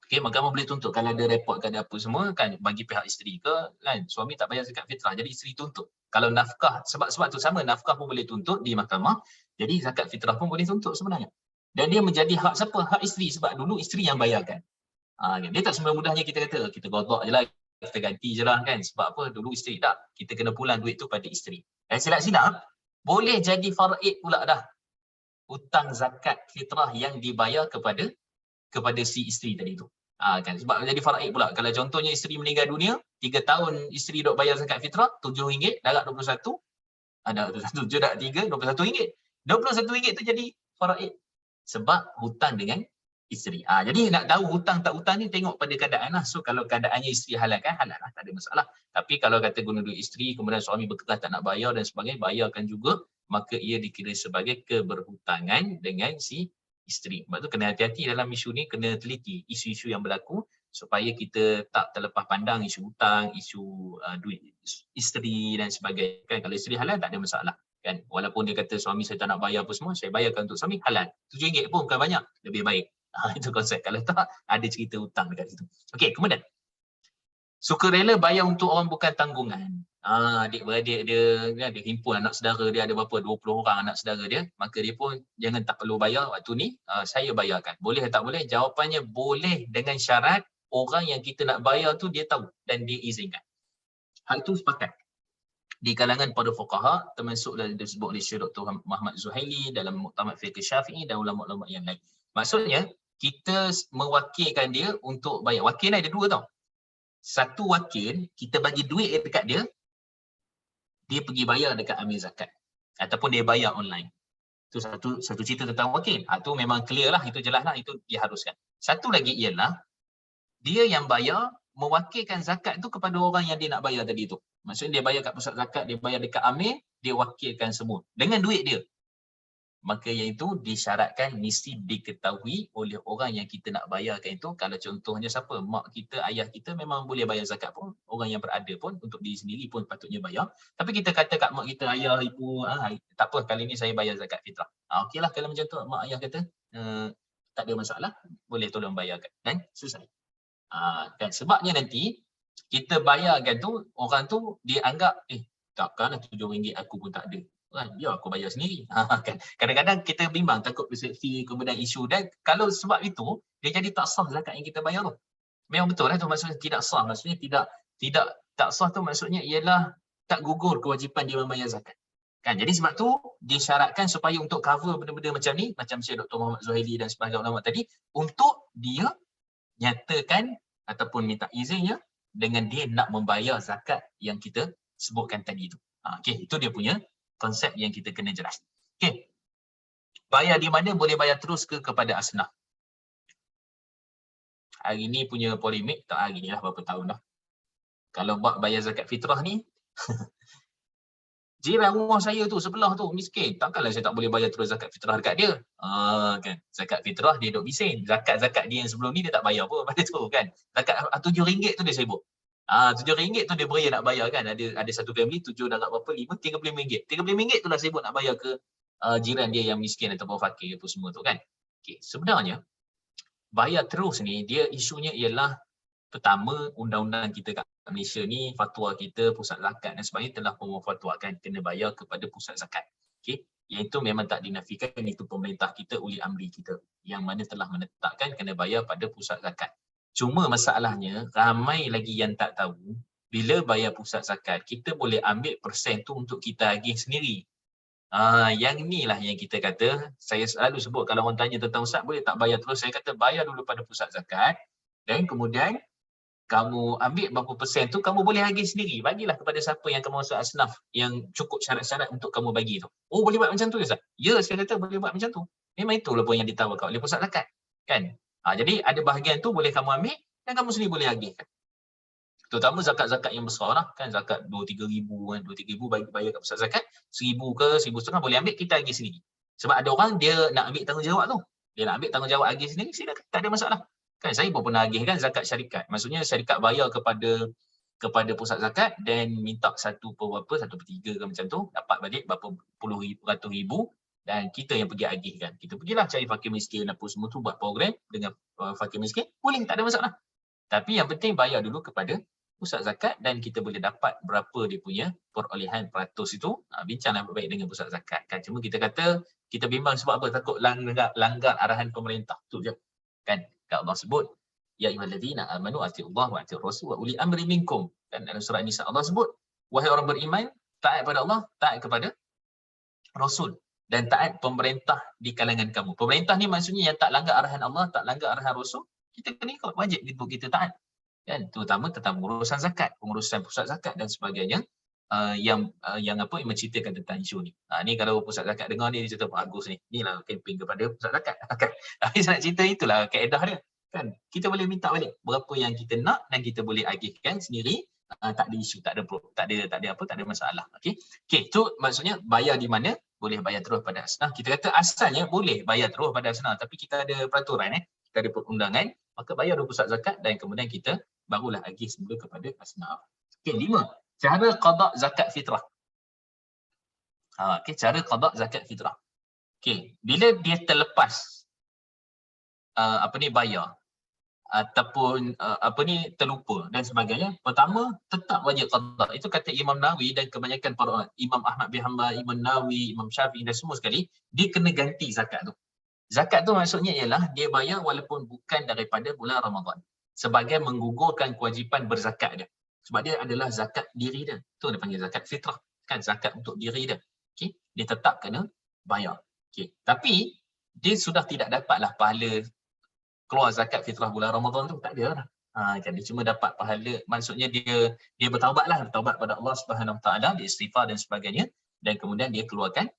Okey, mahkamah boleh tuntut kalau ada report ke ada apa semua kan, bagi pihak isteri ke kan, suami tak bayar zakat fitrah, jadi isteri tuntut. Kalau nafkah, sebab tu sama, nafkah pun boleh tuntut di mahkamah, jadi zakat fitrah pun boleh tuntut sebenarnya. Dan dia menjadi hak siapa? Hak isteri, sebab dulu isteri yang bayarkan. Dia tak semua-mudahnya kita kata, kita godak je lah, kita ganti je lah kan. Sebab apa? Dulu isteri tak. Kita kena pulang duit tu pada isteri. Silap-silap, boleh jadi faraid pula dah. Hutang zakat fitrah yang dibayar kepada si isteri tadi tu. Kan? Sebab jadi faraid pula. Kalau contohnya isteri meninggal dunia, 3 tahun isteri duk bayar zakat fitrah, RM7, darab 21. Ada 21, darab 3, RM21. RM21 tu jadi faraid. Sebab hutang dengan isteri. Jadi nak tahu hutang tak hutang ni tengok pada keadaan lah. So kalau keadaannya isteri halal kan, halal lah, tak ada masalah. Tapi kalau kata guna duit isteri, kemudian suami berkeras tak nak bayar dan sebagainya, bayarkan juga, maka ia dikira sebagai keberhutangan dengan si isteri. Sebab tu kena hati-hati dalam isu ni, kena teliti isu-isu yang berlaku supaya kita tak terlepas pandang isu hutang, isu duit isteri dan sebagainya. Kan kalau isteri halal tak ada masalah. Kan, walaupun dia kata suami saya tak nak bayar apa semua, saya bayarkan untuk suami, halal. RM7 pun bukan banyak, lebih baik. Itu konsep. Kalau tak, ada cerita hutang dekat situ. Okey, kemudian sukarela bayar untuk orang bukan tanggungan. Adik-beradik dia himpun anak saudara dia, ada berapa 20 orang anak saudara dia, maka dia pun jangan tak perlu bayar waktu ni, saya bayarkan. Boleh atau tak boleh? Jawapannya boleh, dengan syarat orang yang kita nak bayar tu dia tahu dan dia izinkan. Hal itu sepakat di kalangan para fuqaha, termasuk disebut oleh Syekh Dr. Muhammad Zuhaili dalam Muktamad Fiqh Syafi'i dan ulama-ulama yang lain. Maksudnya, kita mewakilkan dia untuk bayar. Wakil ni ada 2 tau. Satu wakil, kita bagi duit dekat dia, dia pergi bayar dekat amil zakat. Ataupun dia bayar online. Itu satu cerita tentang wakil. Itu memang clear lah, itu jelas lah, itu diharuskan. Satu lagi ialah, dia yang bayar mewakilkan zakat tu kepada orang yang dia nak bayar tadi tu. Maksudnya dia bayar kat pusat zakat, dia bayar dekat amir, dia wakilkan semua dengan duit dia. Maka yang itu disyaratkan mesti diketahui oleh orang yang kita nak bayarkan itu. Kalau contohnya siapa? Mak kita, ayah kita memang boleh bayar zakat pun. Orang yang berada pun untuk diri sendiri pun patutnya bayar. Tapi kita kata kat mak kita, ayah, ibu, tak apa kali ni saya bayar zakat fitrah. Okeylah kalau macam tu mak ayah kata, tak ada masalah, boleh tolong bayarkan. Dan selesai. Kan sebabnya nanti kita bayarkan tu, orang tu dia anggap, takkanlah RM7 aku pun tak ada. Kan, biar aku bayar sendiri. Kan. Kadang-kadang kita bimbang takut persepsi kemudian isu, dan kalau sebab itu dia jadi tak sah zakat yang kita bayar tu. Memang betul lah tu, maksudnya tidak sah, maksudnya tidak tak sah tu maksudnya ialah tak gugur kewajipan dia membayar zakat. Kan, jadi sebab tu disyaratkan supaya untuk cover benda-benda macam ni, macam Syekh Dr. Muhammad Zuhaili dan sebagainya ulama tadi, untuk dia nyatakan ataupun minta izinnya dengan dia nak membayar zakat yang kita sebutkan tadi tu. Okey, itu dia punya konsep yang kita kena jelas. Okey. Bayar di mana, boleh bayar terus ke kepada asnaf. Hari ni punya polemik, tak hari ni lah, berapa tahun dah. Kalau buat bayar zakat fitrah ni, jiran rumah saya tu sebelah tu miskin, takkanlah saya tak boleh bayar terus zakat fitrah dekat dia. Kan, zakat fitrah dia duk bising. Zakat-zakat dia yang sebelum ni dia tak bayar pun pada tu kan. Zakat RM7 tu dia sibuk. RM7 tu dia beria nak bayar kan. Ada satu family 7 darab berapa, 5, RM35. RM35 tu dah sibuk nak bayar ke jiran dia yang miskin ataupun fakir apa semua tu kan. Okey, sebenarnya bayar terus ni dia isunya ialah, pertama, undang-undang kita kat Malaysia ni, fatwa kita, pusat zakat dan sebagainya telah memfatwakan kena bayar kepada pusat zakat. Okey, yang itu memang tak dinafikan, itu pemerintah kita, uli amri kita yang mana telah menetapkan kena bayar pada pusat zakat. Cuma masalahnya ramai lagi yang tak tahu, bila bayar pusat zakat kita boleh ambil persen tu untuk kita agih sendiri. Yang inilah yang kita kata, saya selalu sebut kalau orang tanya tentang ustaz boleh tak bayar terus, saya kata bayar dulu pada pusat zakat dan kemudian kamu ambil berapa persen tu kamu boleh agih sendiri, bagilah kepada siapa yang kamu rasa asnaf yang cukup syarat-syarat untuk kamu bagi tu. Oh, boleh buat macam tu Ustaz? Ya, saya kata boleh buat macam tu. Memang itulah pun yang ditawarkan oleh pusat zakat kan. Jadi ada bahagian tu boleh kamu ambil dan kamu sendiri boleh agihkan. Terutama zakat-zakat yang besar lah kan, zakat 2-3 ribu kan, 2-3 ribu bayar kat pusat zakat, 1,000 ke 1,500 boleh ambil, kita agih sendiri. Sebab ada orang dia nak ambil tanggungjawab tu, dia nak ambil tanggungjawab agih sendiri, silakan, tak ada masalah. Kan saya pun pernah agih kan zakat syarikat. Maksudnya syarikat bayar kepada pusat zakat dan minta 1/3 ke macam tu, dapat balik berapa puluh ribu, ratus ribu, dan kita yang pergi agih kan. Kita pergilah cari fakir miskin apa semua tu, buat program dengan fakir miskin, boleh, tak ada masalah. Tapi yang penting bayar dulu kepada pusat zakat dan kita boleh dapat berapa dia punya perolehan peratus itu. Bincanglah baik dengan pusat zakat kan. Cuma kita kata kita bimbang sebab apa? Takut langgar arahan pemerintah. Tu je. Kan? Allah sebut, ya ayyuhallazina amanu atiiullah wa atiiur rasul wa uli amri minkum. Dan dalam surah Nisa Allah sebut, wahai orang beriman, taat kepada Allah, taat kepada Rasul dan taat pemerintah di kalangan kamu. Pemerintah ni maksudnya yang tak langgar arahan Allah, tak langgar arahan Rasul, kita kena ikut, wajib untuk kita taat. Kan, terutama tentang pengurusan zakat, pengurusan pusat zakat dan sebagainya, yang menceritakan tentang isu ni. Ni kalau pusat zakat dengar ni, dia cerita bagus ni. Inilah kempen kepada pusat zakat. Tapi saya nak cerita itulah kaedah dia. Kan, kita boleh minta balik berapa yang kita nak dan kita boleh agihkan sendiri. Tak ada isu, tak ada masalah. Okey, tu maksudnya bayar di mana, boleh bayar terus pada asnaf. Kita kata asalnya boleh bayar terus pada asnaf, tapi kita ada peraturan, kita ada perundangan, maka bayar dulu pusat zakat dan kemudian kita barulah agih semula kepada asnaf. Okey, 5. Cara qada zakat fitrah. Cara qada zakat fitrah. Okey, bila dia terlepas bayar ataupun terlupa dan sebagainya, pertama tetap wajib qada. Itu kata Imam Nawawi dan kebanyakan para Imam Ahmad bin Hanbal, Imam Nawawi, Imam Syafi'i dan semua sekali, dia kena ganti zakat tu. Zakat tu maksudnya ialah dia bayar walaupun bukan daripada bulan Ramadan, sebagai menggugurkan kewajipan berzakat dia. Sebab dia adalah zakat diri dia. Tu dia panggil zakat fitrah. Kan, zakat untuk diri dia. Okey, dia tetap kena bayar. Okey, tapi dia sudah tidak dapatlah pahala keluar zakat fitrah bulan Ramadan tu, tak ada lah. Kan, dia cuma dapat pahala, maksudnya dia bertaubat pada Allah Subhanahu Wa Taala, dia istighfar dan sebagainya, dan kemudian dia keluarkan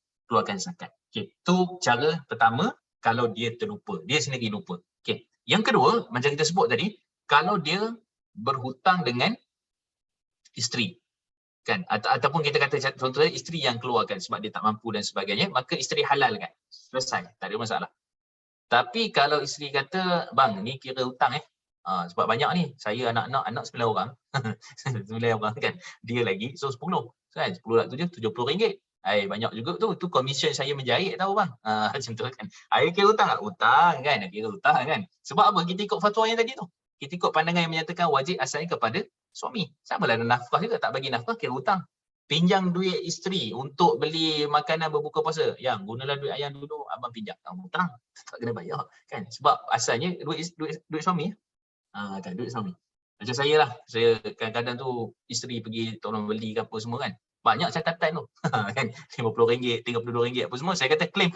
zakat. Okey, tu cara pertama kalau dia terlupa, dia sendiri lupa. Okey, yang kedua macam kita sebut tadi, kalau dia berhutang dengan isteri. Kan? Ataupun kita kata contohnya isteri yang keluarkan sebab dia tak mampu dan sebagainya, maka isteri halal kan. Selesai, tak ada masalah. Tapi kalau isteri kata, bang ni kira hutang sebab banyak ni, saya anak 9 orang. 9 orang kan. Dia lagi, so 10. Kan? 10 lah tu je, RM70. Banyak juga tu komisen saya menjahit tahu bang. Macam tu kan. Kira hutang tak? Hutang kan. Kira hutang kan. Sebab apa? Kita ikut fatwa yang tadi tu. Kita ikut pandangan yang menyatakan wajib asalnya kepada suami. Sama lah nafkah juga. Tak bagi nafkah kira hutang. Pinjam duit isteri untuk beli makanan berbuka puasa. Yang gunalah duit ayah dulu, abang pinjam. Hutang. Tak kena bayar kan. Sebab asalnya duit suami. Kan duit suami. Macam saya lah. Saya kadang-kadang tu isteri pergi tolong beli ke apa semua kan. Banyak catatan tu. Kan RM50, RM32 apa semua. Saya kata claim.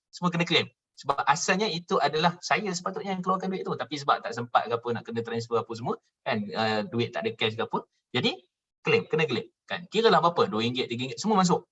Semua kena claim. Sebab asalnya itu adalah saya sepatutnya yang keluarkan duit tu. Tapi sebab tak sempat ke apa nak kena transfer apa semua. Kan duit tak ada cash ke apa. Jadi kena claim. Kan kira lah berapa? RM2, RM3 semua masuk.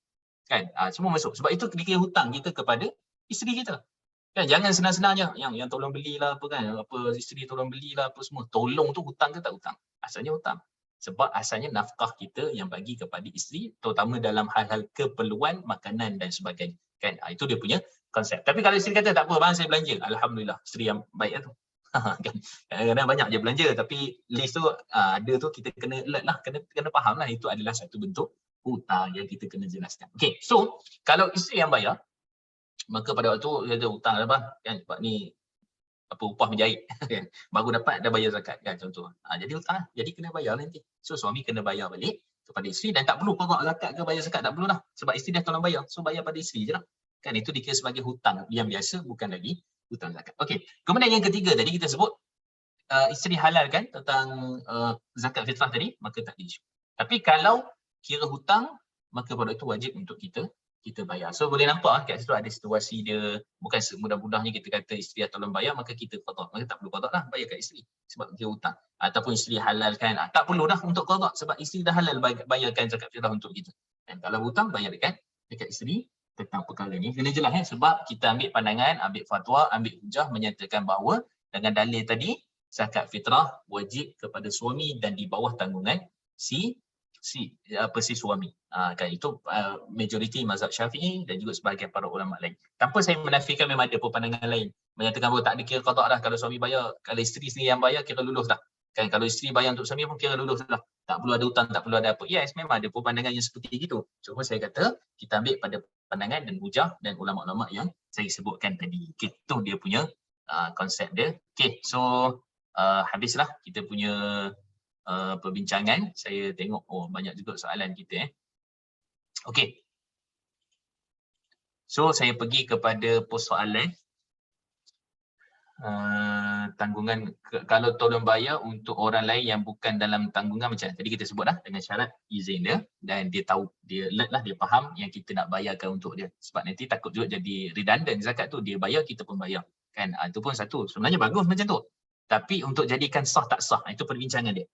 Kan semua masuk. Sebab itu dikira hutang kita kepada isteri kita. Kan jangan senang-senangnya yang tolong belilah apa kan. Apa isteri tolong belilah apa semua. Tolong tu hutang ke tak hutang? Asalnya hutang. Sebab asalnya nafkah kita yang bagi kepada isteri, terutama dalam hal-hal keperluan makanan dan sebagainya. Kan itu dia punya konsep. Tapi kalau isteri kata tak apa bang saya belanja, alhamdulillah isteri yang baik tu. Kan kadang-kadang banyak je belanja tapi list tu ada tu kita kena alert lah, kena faham lah itu adalah satu bentuk hutang yang kita kena jelaskan. Okey, so kalau isteri yang bayar, maka pada waktu dia ada hutang lah bang kan, sebab ni apa upah menjahit kan, baru dapat dah bayar zakat kan contoh. Jadi hutang, jadi kena bayar nanti. So suami kena bayar balik kepada isteri dan tak perlu pokok zakat ke bayar zakat, tak perlu lah sebab isteri dah tolong bayar, so bayar pada isteri je lah. Kan itu dikira sebagai hutang yang biasa, bukan lagi hutang zakat. Okey, kemudian yang ketiga tadi kita sebut isteri halal kan tentang zakat fitrah tadi, maka tak ada isu. Tapi kalau kira hutang, maka pada itu wajib untuk kita bayar. So boleh nampak kat situ ada situasi dia, bukan semudah-mudahnya kita kata isteri tolong bayar maka kita qada. Maka tak perlu qada lah, bayar kat isteri sebab dia hutang. Ataupun isteri halal kan, tak perlu dah untuk qada sebab isteri dah halal bayarkan zakat fitrah untuk kita. Dan kalau hutang bayar dekat isteri tentang perkara ni. Kena jelas sebab kita ambil pandangan, ambil fatwa, ambil hujah menyatakan bahawa dengan dalil tadi zakat fitrah wajib kepada suami dan di bawah tanggungan si suami. Kan itu majoriti mazhab Syafi'i dan juga sebahagian para ulama lain. Tanpa saya menafikan memang ada pandangan lain menyatakan bahawa tak ada kira qada dah, kalau suami bayar, kalau isteri sendiri yang bayar kira lulus dah. Kan kalau isteri bayar untuk suami pun kira lulus dah. Tak perlu ada hutang, tak perlu ada apa. Yes, memang ada pandangan yang seperti itu. Cuma saya kata kita ambil pada pandangan dan hujah dan ulama-ulama yang saya sebutkan tadi. Okay, itu dia punya konsep dia. Okay, so habislah kita punya perbincangan. Saya tengok banyak juga soalan kita. Okey. So saya pergi kepada persoalan tanggungan kalau tolong bayar untuk orang lain yang bukan dalam tanggungan macam tadi kita sebut dah, dengan syarat izin dia dan dia tahu, dia alert lah, dia faham yang kita nak bayarkan untuk dia. Sebab nanti takut juga jadi redundant zakat tu, dia bayar kita pun bayar. Kan itu pun satu. Sebenarnya bagus macam tu. Tapi untuk jadikan sah tak sah, itu perbincangan dia.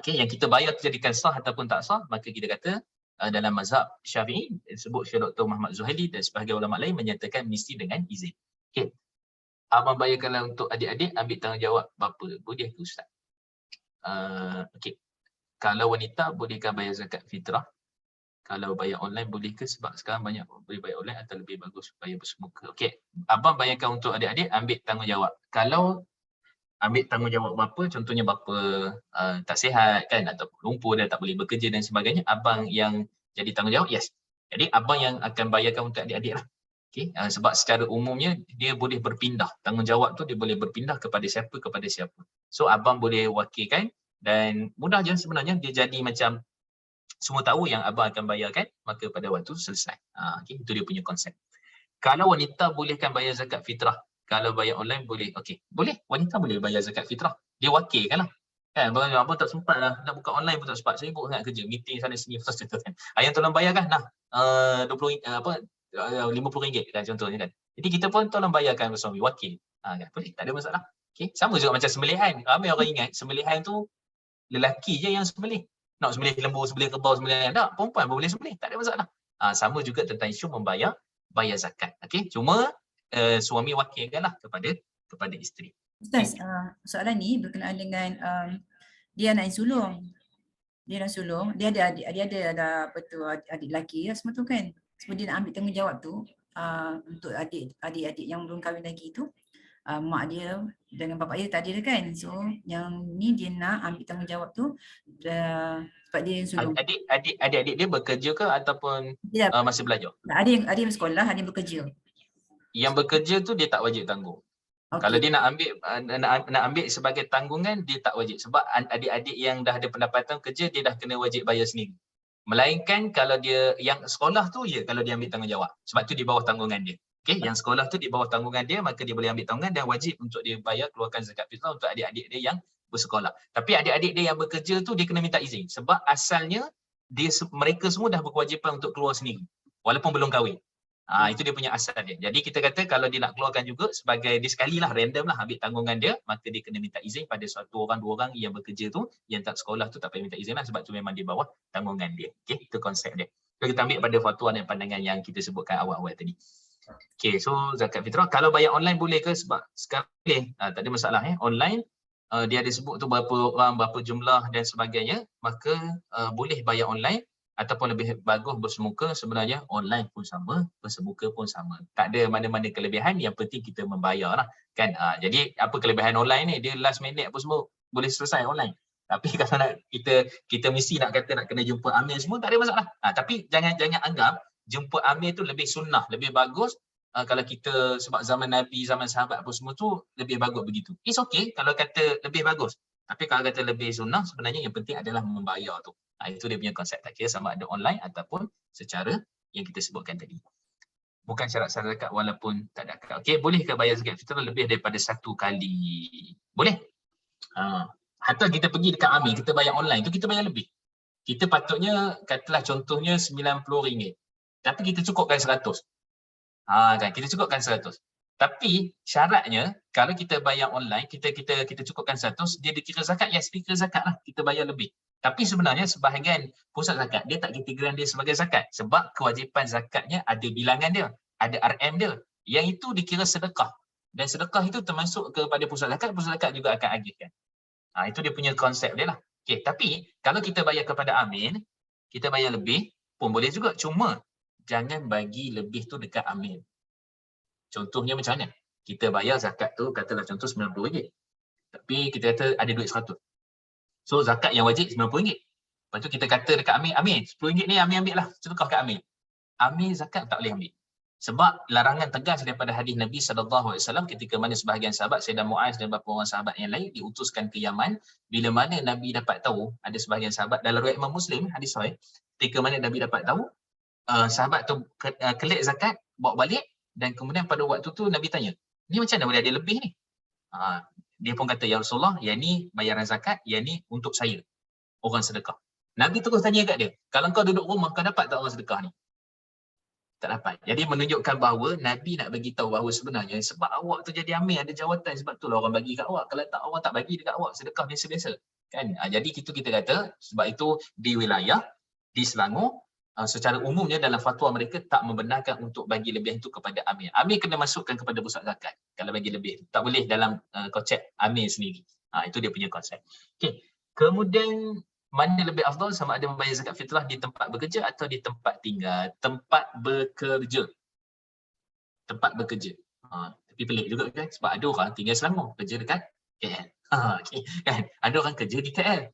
Okay, yang kita bayar jadikan sah ataupun tak sah, maka kita kata dalam mazhab Syafi'i disebut Syekh Dr. Muhammad Zuhaili dan sebahagian ulama lain menyatakan mesti dengan izin. Okey. Abang bayarkanlah untuk adik-adik, ambil tanggungjawab bapa. Boleh ke ustaz? Okey. Kalau wanita bolehkah bayar zakat fitrah? Kalau bayar online boleh ke? Sebab sekarang banyak boleh bayar online atau lebih bagus bayar bersemuka. Okey. Abang bayarkan untuk adik-adik, ambil tanggungjawab. Kalau ambil tanggungjawab bapa, contohnya bapa tak sihat kan ataupun lumpuh dan tak boleh bekerja dan sebagainya, abang yang jadi tanggungjawab, yes. Jadi abang yang akan bayarkan untuk adik-adik lah. Okay? Sebab secara umumnya dia boleh berpindah, tanggungjawab tu dia boleh berpindah kepada siapa. So abang boleh wakilkan dan mudah je sebenarnya, dia jadi macam semua tahu yang abang akan bayarkan, maka pada waktu selesai. Okay? Itu dia punya konsep. Kalau wanita bolehkan bayar zakat fitrah, kalau bayar online boleh. Okey, boleh. Wanita boleh bayar zakat fitrah. Dia wakilkan lah. Kan, abang tak sempat lah. Nak buka online pun tak sempat. Saya sibuk sangat kerja. Meeting sana sini. Kan. Ayah tolong bayarkan. Nah, RM50 kan contohnya kan. Jadi kita pun tolong bayarkan suami. Wakil. Kan? Boleh. Tak ada masalah. Okay. Sama juga macam sembelihan. Ramai orang ingat sembelihan tu lelaki je yang sembelih. Nak sembelih lembu, sembelih kerbau, sembelih anak. Perempuan pun boleh sembelih. Tak ada masalah. Sama juga tentang isu bayar zakat. Okey, cuma suami wakilkanlah kepada isteri. Ustaz, soalan ni berkenaan dengan dia nak sulung. Dia nak sulung, dia ada apa tu adik lelaki lah semua tu kan. Sebab dia nak ambil tanggungjawab tu untuk adik-adik yang belum kahwin lagi tu. Mak dia dengan bapak dia tak ada dah kan. So yang ni dia nak ambil tanggungjawab tu sebab dia yang sulung. Adik-adik dia bekerja ke ataupun masih belajar? Ada yang sekolah, ada yang bekerja. Yang bekerja tu dia tak wajib tanggung. Okay. Kalau dia nak ambil sebagai tanggungan, dia tak wajib. Sebab adik-adik yang dah ada pendapatan kerja, dia dah kena wajib bayar sendiri. Melainkan kalau dia yang sekolah tu, ya kalau dia ambil tanggungjawab. Sebab tu di bawah tanggungan dia. Okay? Yang sekolah tu di bawah tanggungan dia, maka dia boleh ambil tanggungan dan wajib untuk dia bayar keluarkan zakat fitrah untuk adik-adik dia yang bersekolah. Tapi adik-adik dia yang bekerja tu, dia kena minta izin. Sebab asalnya, mereka semua dah berkewajipan untuk keluar sendiri. Walaupun belum kahwin. Itu dia punya asal dia. Jadi kita kata kalau dia nak keluarkan juga sebagai dia sekali lah random lah ambil tanggungan dia, maka dia kena minta izin pada suatu orang, dua orang yang bekerja tu, yang tak sekolah tu tak payah minta izin lah sebab tu memang di bawah tanggungan dia. Okey, itu konsep dia. So, kita ambil pada fatwa dan pandangan yang kita sebutkan awal-awal tadi. Okey, so zakat fitrah kalau bayar online boleh ke? Sebab sekarang boleh, tak ada masalah online. Dia ada sebut tu berapa orang, berapa jumlah dan sebagainya, maka boleh bayar online. Ataupun lebih bagus bersemuka, sebenarnya online pun sama, bersemuka pun sama. Tak ada mana-mana kelebihan, yang penting kita membayar lah. Kan? Jadi apa kelebihan online ni? Dia last minute apa semua boleh selesai online. Tapi kalau nak kita mesti nak kata nak kena jumpa amir semua, tak ada masalah. Tapi jangan anggap jumpa amir tu lebih sunnah, lebih bagus. Kalau kita sebab zaman Nabi, zaman sahabat apa semua tu lebih bagus begitu. It's okay kalau kata lebih bagus. Tapi kalau kata lebih sunnah, sebenarnya yang penting adalah membayar tu. Itu dia punya konsep, tak kira sama ada online ataupun secara yang kita sebutkan tadi. Bukan syarat-syarat zakat walaupun tak ada akad. Okey, boleh ke bayar zakat fitrah lebih daripada satu kali? Boleh. Atau kita pergi dekat amir, kita bayar online tu kita bayar lebih. Kita patutnya katalah contohnya RM90. Tapi kita cukupkan 100. Kan kita cukupkan 100. Tapi syaratnya kalau kita bayar online, kita cukupkan 100, dia dikira zakat, yes dikira zakat lah, kita bayar lebih. Tapi sebenarnya sebahagian pusat zakat dia tak kategorikan dia sebagai zakat sebab kewajipan zakatnya ada bilangan dia, ada RM dia. Yang itu dikira sedekah. Dan sedekah itu termasuk kepada pusat zakat juga akan agihkan. Itu dia punya konsep dia lah. Okey, tapi kalau kita bayar kepada amin, kita bayar lebih pun boleh juga. Cuma jangan bagi lebih tu dekat amin. Contohnya macam mana? Kita bayar zakat tu katalah contoh RM90. Tapi kita kata ada duit 100. So zakat yang wajib RM90. Lepas tu kita kata dekat Amir, RM10 ni Amir ambil lah, sedekah kat Amir. Amir zakat tak boleh ambil. Sebab larangan tegas daripada hadis Nabi SAW ketika mana sebahagian sahabat, Sayyidina Muaz dan beberapa orang sahabat yang lain diutuskan ke Yaman. Bila mana Nabi dapat tahu, ada sebahagian sahabat, dalam riwayat Imam Muslim, hadis sahih, ketika mana Nabi dapat tahu, sahabat tu kelik zakat, bawa balik dan kemudian pada waktu tu Nabi tanya, ni macam mana boleh ada lebih ni? Dia pun kata, ya Rasulullah, yang ni bayaran zakat, yang ni untuk saya, orang sedekah. Nabi terus tanya kat dia, kalau kau duduk rumah, kau dapat tak orang sedekah ni? Tak dapat. Jadi menunjukkan bahawa Nabi nak bagi tahu bahawa sebenarnya sebab awak tu jadi amir, ada jawatan, sebab tu lah orang bagi kat awak. Kalau tak, orang tak bagi dekat awak, sedekah biasa-biasa. Kan? Jadi kita kata, sebab itu di wilayah, di Selangor, secara umumnya dalam fatwa mereka tak membenarkan untuk bagi lebih itu kepada amir. Amir kena masukkan kepada pusat zakat kalau bagi lebih. Tak boleh dalam konsep amir sendiri. Itu dia punya konsep. Okey. Kemudian mana lebih afdal sama ada membayar zakat fitrah di tempat bekerja atau di tempat tinggal? Tempat bekerja. Tempat bekerja. Tapi pelik juga kan sebab ada orang tinggal Selangor, kerja dekat KL. Okay. Kan? Ada orang kerja di KL.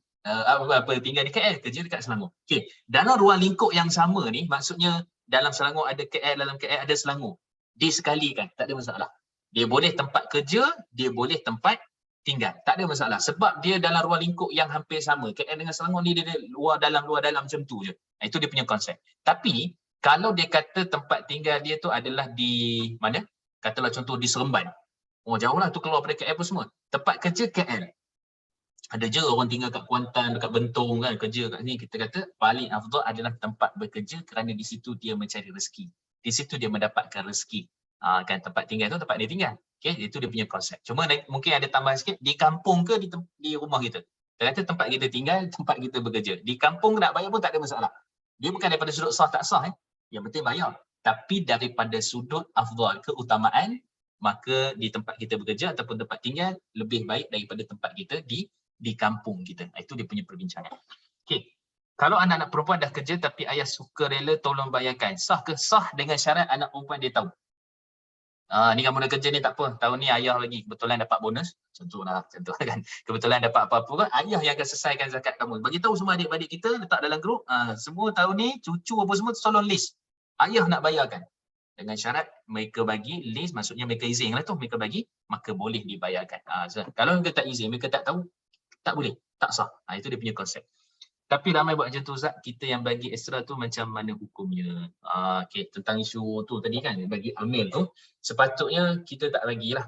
Tinggal di KL, kerja dekat Selangor. Okey, dalam ruang lingkup yang sama ni, maksudnya dalam Selangor ada KL, dalam KL ada Selangor. Disekalikan, tak ada masalah. Dia boleh tempat kerja, dia boleh tempat tinggal. Tak ada masalah. Sebab dia dalam ruang lingkup yang hampir sama. KL dengan Selangor ni dia luar dalam macam tu je. Itu dia punya konsep. Tapi, kalau dia kata tempat tinggal dia tu adalah di mana? Katalah contoh di Seremban. Oh, jauh lah tu keluar pada KL pun semua. Tempat kerja KL. Ada je orang tinggal kat Kuantan, dekat Bentong kan, kerja kat sini. Kita kata paling afdal adalah tempat bekerja kerana di situ dia mencari rezeki. Di situ dia mendapatkan rezeki. Kan tempat tinggal tu tempat dia tinggal. Okay, itu dia punya konsep. Cuma mungkin ada tambahan sikit, di kampung ke di rumah kita. Kita kata tempat kita tinggal, tempat kita bekerja. Di kampung nak bayar pun tak ada masalah. Dia bukan daripada sudut sah tak sah. Yang penting bayar. Tapi daripada sudut afdal, keutamaan, maka di tempat kita bekerja ataupun tempat tinggal lebih baik daripada tempat kita di di kampung kita. Itu dia punya perbincangan. Okey. Kalau anak-anak perempuan dah kerja tapi ayah suka rela tolong bayarkan, sah ke? Sah dengan syarat anak perempuan dia tahu. Ni kamu dah kerja ni tak apa, tahun ni ayah lagi kebetulan dapat bonus, contoh kan, kebetulan dapat apa-apa kan, ayah yang akan selesaikan zakat kamu. Bagi tahu semua adik-adik kita, letak dalam grup, semua tahun ni cucu apa semua tolong list. Ayah nak bayarkan. Dengan syarat mereka bagi list, maksudnya mereka izin lah tu, mereka bagi, maka boleh dibayarkan. Kalau mereka tak izin, mereka tak tahu, tak boleh, tak sah. Itu dia punya konsep. Tapi ramai buat macam tu Ustaz, kita yang bagi ekstra tu macam mana hukumnya? Okay, tentang isu tu tadi kan, bagi amil tu, sepatutnya kita tak bagilah.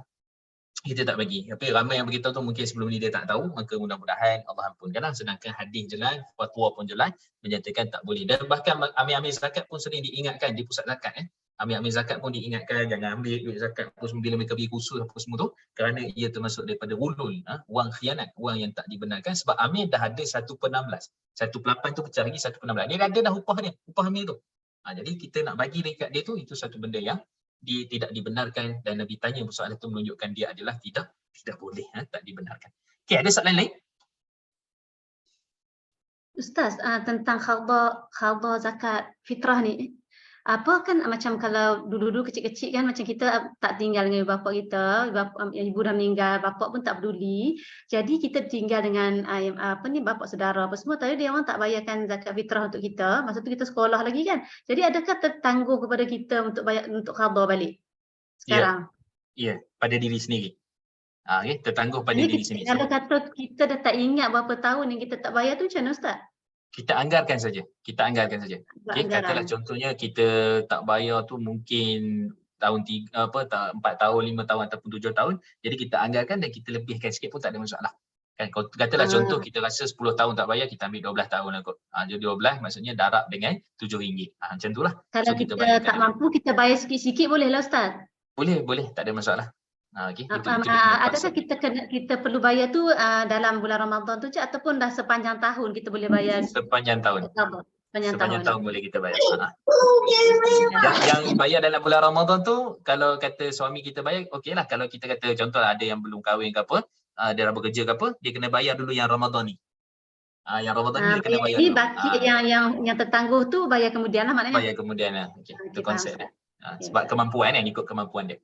Kita tak bagi. Tapi ramai yang beritahu tu mungkin sebelum ni dia tak tahu, maka mudah-mudahan Allah ampunkanlah. Sedangkan hadis jelas, fatwa pun jelas, menyatakan tak boleh. Dan bahkan amil-amil zakat pun sering diingatkan di pusat zakat. Amil-amil zakat pun diingatkan, jangan ambil duit zakat bila mereka pergi kursus apa semua tu, kerana ia termasuk daripada wulul, wang khianat, wang yang tak dibenarkan, sebab amil dah ada 1/16. 1/8 tu pecah lagi 1/16. Dia ada dah upah dia, upah amil tu. Jadi kita nak bagi dekat dia tu, itu satu benda yang tidak dibenarkan, dan Nabi tanya soalan itu menunjukkan dia adalah tidak boleh, tak dibenarkan. Okey, ada soalan lain? Ustaz, tentang khadha zakat fitrah ni, apa kan macam kalau dulu-dulu kecil-kecil kan macam kita tak tinggal dengan bapa kita, ibu dah meninggal, bapa pun tak peduli. Jadi kita tinggal dengan bapa saudara apa semua, tapi dia orang tak bayarkan zakat fitrah untuk kita. Masa tu kita sekolah lagi kan. Jadi adakah tertangguh kepada kita untuk bayar untuk khadha balik sekarang? Ya, pada diri sendiri. Okay, tertangguh pada diri sendiri. Kalau kata kita dah tak ingat berapa tahun yang kita tak bayar tu macam mana Ustaz? Kita anggarkan saja. Okay, katalah contohnya kita tak bayar tu mungkin tahun 4 tahun, 5 tahun ataupun 7 tahun. Jadi kita anggarkan dan kita lebihkan sikit pun tak ada masalah. Kan katalah contoh kita rasa 10 tahun tak bayar, kita ambil 12 tahun lah kot. Jadi 12 maksudnya darab dengan RM7. Macam itulah. Kalau kita tak mampu, kita bayar sikit-sikit boleh lah Ustaz? Boleh, tak ada masalah. Okay, adakah kita perlu bayar tu dalam bulan Ramadan tu je ataupun dah sepanjang tahun kita boleh bayar? Sepanjang tahun. Sepanjang tahun boleh kita bayar. Yang bayar dalam bulan Ramadan tu, kalau kata suami kita bayar, okey lah. Kalau kita kata contoh ada yang belum kahwin ke apa, dia dah bekerja ke apa, dia kena bayar dulu yang Ramadan ni. Yang Ramadan ni dia kena bayar dulu. Baki yang tertangguh tu bayar kemudian lah maknanya. Bayar kemudian lah. Okay, itu konsep dia. Sebab kemampuan ikut kemampuan dia.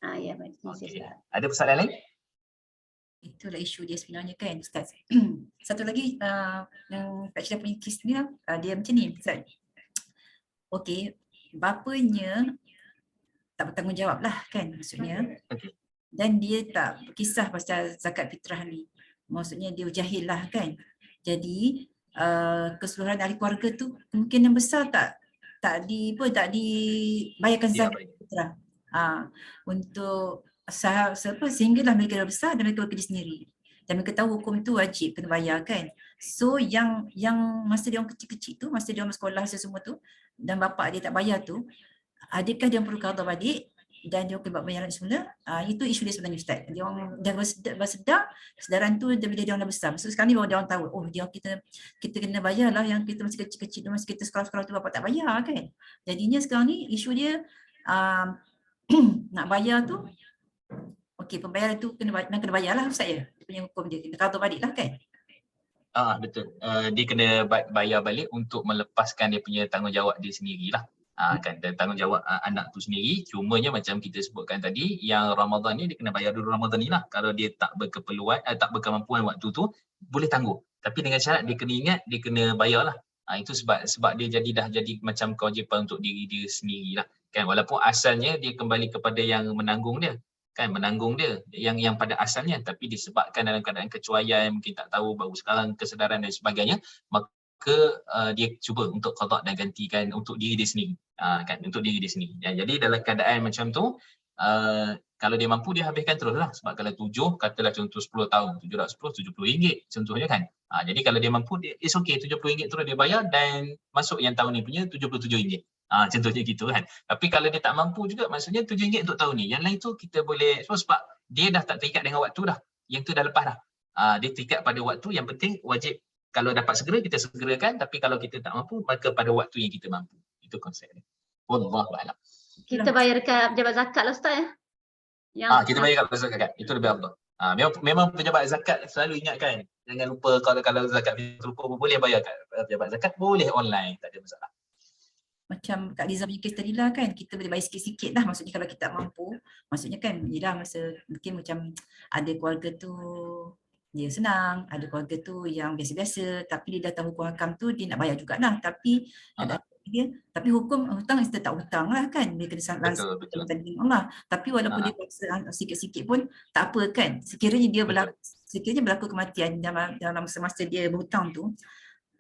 Ya, baik. Okay. Ada persoalan lain? Itulah isu dia sebenarnya kan Ustaz. Satu lagi yang Kak Syirah punya kes ni dia macam ni Ustaz. Okey, bapanya tak bertanggungjawab lah kan maksudnya. Okay. Dan dia tak berkisah pasal zakat fitrah ni. Maksudnya dia jahil lah kan. Jadi keseluruhan ahli keluarga tu kemungkinan besar tak dibayarkan zakat fitrah. Untuk sehinggalah mereka dah besar dan mereka bekerja sendiri dan mereka tahu hukum tu wajib kena bayar kan. So yang masa dia orang kecil-kecil tu, masa dia orang sekolah semua tu dan bapa dia tak bayar tu, adakah dia perlu qada balik dan dia kena buat bayaran semula? Itu isu dia sebenarnya Ustaz. Dia orang dah bersedar kesedaran tu bila dia orang dah besar. So sekarang ni baru dia orang tahu, kita kena bayar lah yang kita masih kecil-kecil, masa kita sekolah-sekolah tu bapa tak bayar kan. Jadinya sekarang ni isu dia nak bayar tu, okey, pembayaran tu kena bayar lah Ustaz ya. Dia punya hukum dia, kena qada balik lah kan. Betul. Dia kena bayar balik untuk melepaskan dia punya tanggungjawab dia sendirilah. Kan, dan tanggungjawab anak tu sendiri. Cumanya macam kita sebutkan tadi, yang Ramadan ni dia kena bayar dulu Ramadan ni lah. Kalau dia tak berkeperluan, tak berkemampuan waktu tu, boleh tangguh. Tapi dengan syarat dia kena ingat, dia kena bayar lah. Itu sebab dia dah jadi macam kewajipan untuk diri dia sendiri lah. Kan, walaupun asalnya dia kembali kepada yang menanggung dia. Kan, menanggung dia yang pada asalnya, tapi disebabkan dalam keadaan kecuaian, mungkin tak tahu, baru sekarang kesedaran dan sebagainya, maka dia cuba untuk qada dan gantikan untuk diri dia sendiri. Kan, untuk diri dia sendiri. Jadi dalam keadaan macam tu, kalau dia mampu dia habiskan teruslah. Sebab kalau 7, katalah contoh 10 tahun, 710, RM70 contohnya kan. Jadi kalau dia mampu, it's okay, RM70 terus dia bayar dan masuk yang tahun ni punya RM77. Contohnya gitu kan. Tapi kalau dia tak mampu juga, maksudnya RM7 untuk tahun ni. Yang lain tu kita boleh, sebab dia dah tak terikat dengan waktu dah. Yang tu dah lepas dah. Dia terikat pada waktu, yang penting wajib. Kalau dapat segera, kita segerakan. Tapi kalau kita tak mampu, maka pada waktu yang kita mampu. Itu konsep dia. Wallahualam. Kita bayar dekat pejabat zakat lah Ustaz ya? Kita bayar kat pejabat zakat. Itu lebih apa? Memang pejabat zakat selalu ingatkan, jangan lupa kalau zakat terlupa boleh bayar kat pejabat zakat, boleh online, tak ada masalah. Macam Kak Liza punya kes tadi lah kan, kita boleh bayar sikit-sikit lah, maksudnya kalau kita tak mampu, maksudnya kan yelah masa mungkin macam ada keluarga tu dia senang, ada keluarga tu yang biasa-biasa tapi dia dah tahu hukum hakam tu dia nak bayar jugalah, tapi tapi hukum hutang is tetap hutang lah kan, dia kena Betul. dengan Allah, tapi walaupun dia paksa sikit-sikit pun tak apa kan, sekiranya berlaku kematian dalam semasa dia berhutang tu,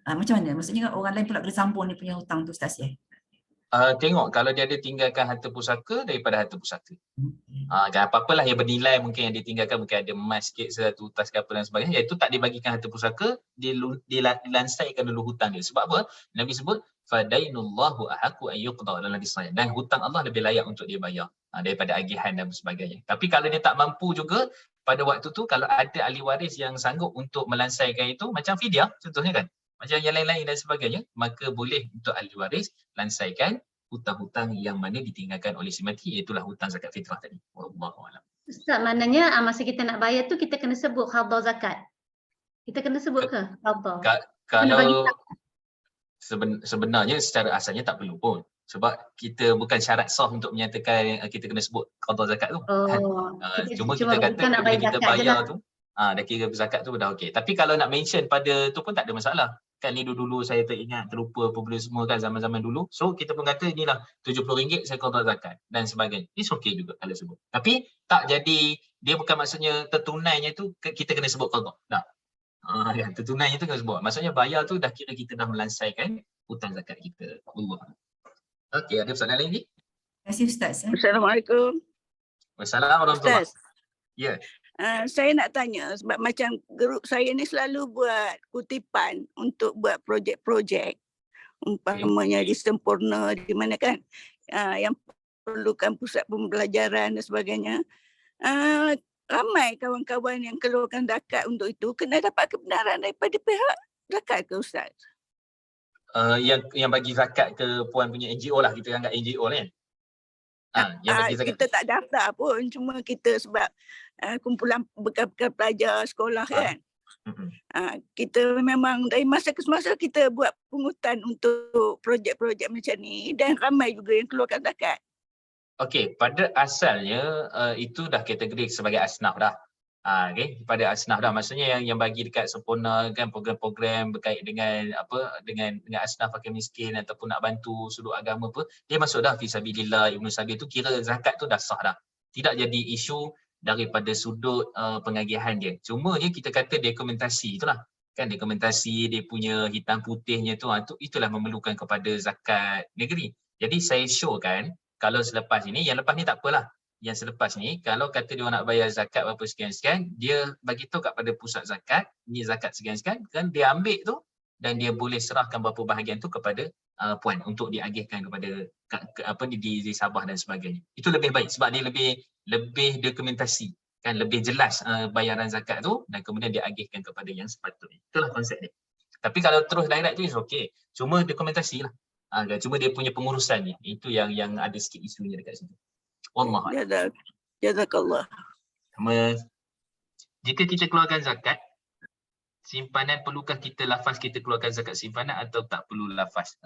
macam mana? Maksudnya orang lain pula kena sambung dia punya hutang tu, Ustaz ya? Tengok kalau dia ada tinggalkan harta pusaka daripada harta pusaka. Apa-apalah yang bernilai mungkin yang ditinggalkan, mungkin ada emas sikit, satu tas ke apa dan sebagainya, itu tak dibagikan harta pusaka, dilansaikan dulu hutang dia. Sebab apa? Nabi sebut fadainullahu ahaqqu an yuqda dalam hadis sahih, dan hutang Allah lebih layak untuk dia bayar daripada agihan dan sebagainya. Tapi kalau dia tak mampu juga pada waktu tu, kalau ada ahli waris yang sanggup untuk melansaikan itu, macam fidyah contohnya kan, macam yang lain-lain dan sebagainya, maka boleh untuk ahli waris lansaikan hutang-hutang yang mana ditinggalkan oleh si mati, itulah hutang zakat fitrah tadi. Wallahu a'lam. Ustaz, maknanya masa kita nak bayar tu kita kena sebut qadha zakat. Kita kena sebut ke qadha? Kalau sebenarnya secara asalnya tak perlu pun. Sebab kita bukan syarat sah untuk menyatakan kita kena sebut qadha zakat tu. Cuma kita kata bila kita bayar tu, dah kira zakat tu dah okey. Tapi kalau nak mention pada tu pun tak ada masalah. Kan ni dulu saya teringat, terlupa apa benda semua kan zaman-zaman dulu. So kita pun kata inilah RM70 saya qadha zakat dan sebagainya. It's okay juga kalau sebut. Tapi tak jadi, dia bukan maksudnya tertunainya tu kita kena sebut qadha. Tak. Tertunainya tu kena sebut. Maksudnya bayar tu dah kira kita dah melansaikan hutang zakat kita. Allah. Okey, ada soalan lain ni? Terima kasih Ustaz. Assalamualaikum. Wassalamualaikum warahmatullahi. Ya. Saya nak tanya sebab macam grup saya ni selalu buat kutipan untuk buat projek-projek, umpamanya di Sempurna di mana kan yang perlukan pusat pembelajaran dan sebagainya. Ramai kawan-kawan yang keluarkan zakat untuk itu, kena dapat kebenaran daripada pihak zakat ke Ustaz? Yang bagi zakat ke puan punya NGO lah, kita anggap NGO lah kan? Kita tak daftar pun, cuma kita sebab kumpulan bekal-bekal pelajar sekolah kan. Kita memang dari masa ke semasa kita buat pungutan untuk projek-projek macam ni dan ramai juga yang keluarkan zakat. Okey, pada asalnya itu dah kategori sebagai asnaf dah. Okey, pada asnaf dah, maksudnya yang bagi dekat Sempurna kan, program-program berkait dengan apa, dengan asnaf fakir miskin ataupun nak bantu sudut agama apa, dia masuk dah fisabilillah, Ibnu Sabil tu kira zakat tu dah sah dah. Tidak jadi isu daripada sudut pengagihan dia. Cuma je kita kata dokumentasi itulah. Kan dokumentasi dia punya hitam putihnya tu, itulah memerlukan kepada zakat negeri. Jadi saya showkan kalau selepas ini, yang lepas ni tak apalah. Yang selepas ni, kalau kata dia nak bayar zakat berapa sekian-sekian, dia bagi tahu pada pusat zakat, ni zakat sekian-sekian, kan dia ambil tu dan dia boleh serahkan berapa bahagian tu kepada puan untuk diagihkan kepada di Sabah dan sebagainya. Itu lebih baik sebab dia lebih dokumentasi, kan lebih jelas bayaran zakat tu dan kemudian diagihkan kepada yang sepatutnya. Itulah konsep dia. Tapi kalau terus direct tu is okey. Cuma dokumentasi lah. Cuma dia punya pengurusannya. Itu yang ada sikit isunya dekat situ. Wallah. Jazakallah. Jika kita keluarkan zakat, simpanan, perlukah kita lafaz kita keluarkan zakat simpanan atau tak perlu lafaz?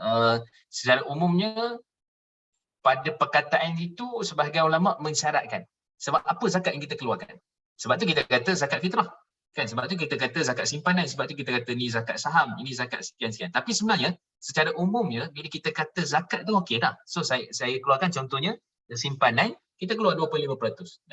Secara umumnya, pada perkataan itu, sebahagian ulama mensyaratkan. Sebab apa zakat yang kita keluarkan? Sebab tu kita kata zakat fitrah. Kan? Sebab tu kita kata zakat simpanan, sebab tu kita kata ni zakat saham, ini zakat sekian-sekian. Tapi sebenarnya, secara umumnya, bila kita kata zakat tu okey dah. So saya keluarkan contohnya, simpanan, kita keluar 25%.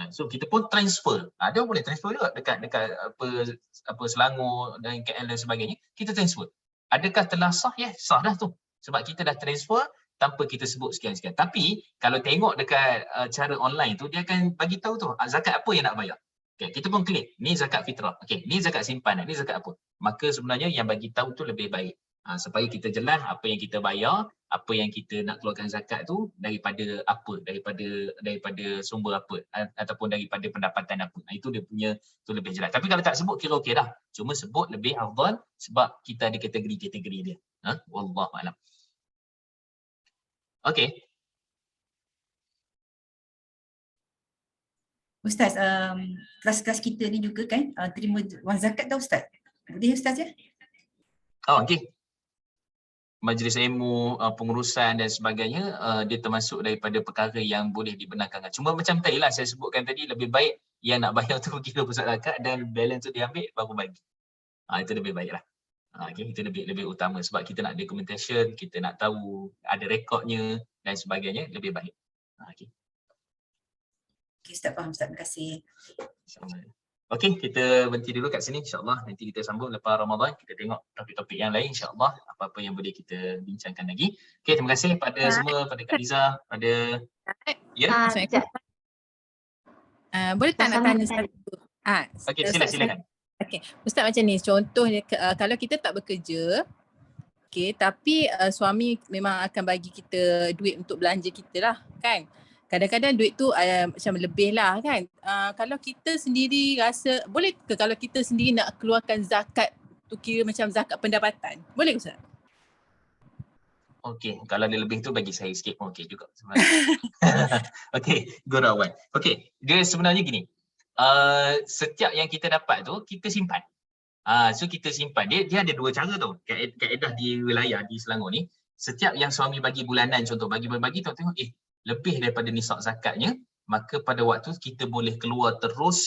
So kita pun transfer. Dia boleh transfer juga dekat apa Selangor dan KL dan sebagainya. Kita transfer. Adakah telah sah? Ya, sah dah tu. Sebab kita dah transfer tanpa kita sebut sekian-sekian. Tapi kalau tengok dekat cara online tu, dia akan bagi tahu tu zakat apa yang nak bayar. Okay, kita pun klik, ni zakat fitrah. Okey, ni zakat simpanan, ni zakat apa. Maka sebenarnya yang bagi tahu tu lebih baik. Supaya kita jelas apa yang kita bayar, apa yang kita nak keluarkan zakat tu daripada apa, daripada sumber apa ataupun daripada pendapatan apa. Itu dia punya tu lebih jelas. Tapi kalau tak sebut kira okey dah. Cuma sebut lebih afdal sebab kita ada kategori-kategori dia. Wallahu a'lam. Okey. Ustaz, kelas-kelas kita ni juga kan terima wang zakat tau Ustaz? Boleh Ustaz ya? Oh, okey. Majlis ilmu, pengurusan dan sebagainya, dia termasuk daripada perkara yang boleh dibenarkan. Cuma macam tadi lah saya sebutkan tadi, lebih baik yang nak bayar tu kira pusat zakat dan balance tu diambil baru bagi. Itu lebih baik lah. Okay, itu lebih utama sebab kita nak documentation, kita nak tahu ada rekodnya dan sebagainya, lebih baik. Okay. Okay, Ustaz faham Ustaz, terima kasih. Okey, kita berhenti dulu kat sini insya-Allah. Nanti kita sambung lepas Ramadan, kita tengok topik-topik yang lain insya-Allah, apa-apa yang boleh kita bincangkan lagi. Okey, terima kasih pada semua, pada Kak Liza, pada Assalamualaikum. Boleh tak nak tanya satu? Okey, silakan. Okey, Ustaz macam ni, contohnya kalau kita tak bekerja, okey, tapi suami memang akan bagi kita duit untuk belanja kita lah kan. Kadang-kadang duit tu macam lebih lah kan. Kalau kita sendiri rasa, boleh ke kalau kita sendiri nak keluarkan zakat tu kira macam zakat pendapatan? Boleh ke Ustaz? Okey, kalau dia lebih tu bagi saya sikit pun okey juga sebenarnya. Okey, good one. Okey, dia sebenarnya gini. Setiap yang kita dapat tu kita simpan. So kita simpan. Dia ada dua cara tu. Kaedah di wilayah di Selangor ni, setiap yang suami bagi bulanan contoh bagi tengok lebih daripada nisab zakatnya, maka pada waktu kita boleh keluar terus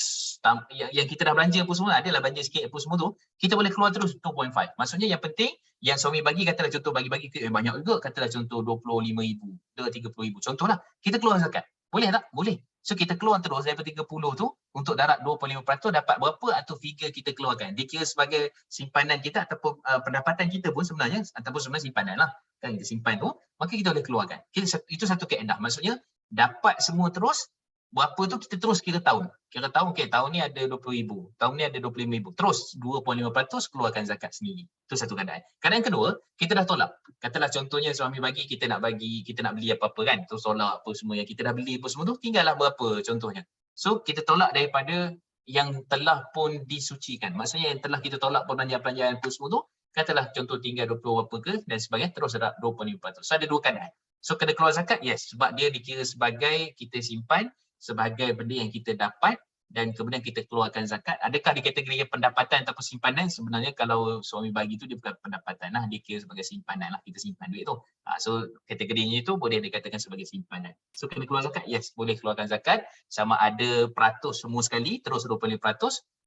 yang kita dah belanja apa semua, adalah belanja sikit apa semua tu, kita boleh keluar terus 2.5. Maksudnya yang penting yang suami bagi, katalah contoh bagi-bagi banyak juga, katalah contoh 25,000, 30,000 contohlah, kita keluar zakat. Boleh tak? Boleh. So kita keluar terus daripada 30 tu untuk darat 25% dapat berapa atau figure kita keluarkan. Dikira sebagai simpanan kita ataupun pendapatan kita pun sebenarnya, ataupun sebenarnya simpanan lah. Kan kita simpan tu, maka kita boleh keluarkan. Itu satu kaedah. Maksudnya dapat semua terus, berapa tu kita terus kira tahun. Kira tahun, okey, tahun ni ada 20,000, tahun ni ada 25,000. Terus 2.5% keluarkan zakat sendiri. Itu satu keadaan. Keadaan kedua, kita dah tolak. Katalah contohnya suami bagi, kita nak beli apa-apa kan, terus tolak apa semua yang kita dah beli apa semua tu, tinggallah berapa contohnya. So kita tolak daripada yang telah pun disucikan. Maksudnya yang telah kita tolak perbelanjaan apa semua tu, katalah contoh tinggal 20 berapa ke dan sebagainya, terus ada 25%. So ada dua keadaan. So kena keluar zakat, yes, sebab dia dikira sebagai kita simpan, sebagai benda yang kita dapat dan kemudian kita keluarkan zakat. Adakah dikategorikan pendapatan ataupun simpanan? Sebenarnya kalau suami bagi tu dia bukan pendapatan lah, dia kira sebagai simpanan lah, kita simpan duit tu. So kategorinya itu boleh dikatakan sebagai simpanan. So kena keluar zakat, yes, boleh keluarkan zakat, sama ada peratus semua sekali terus 25%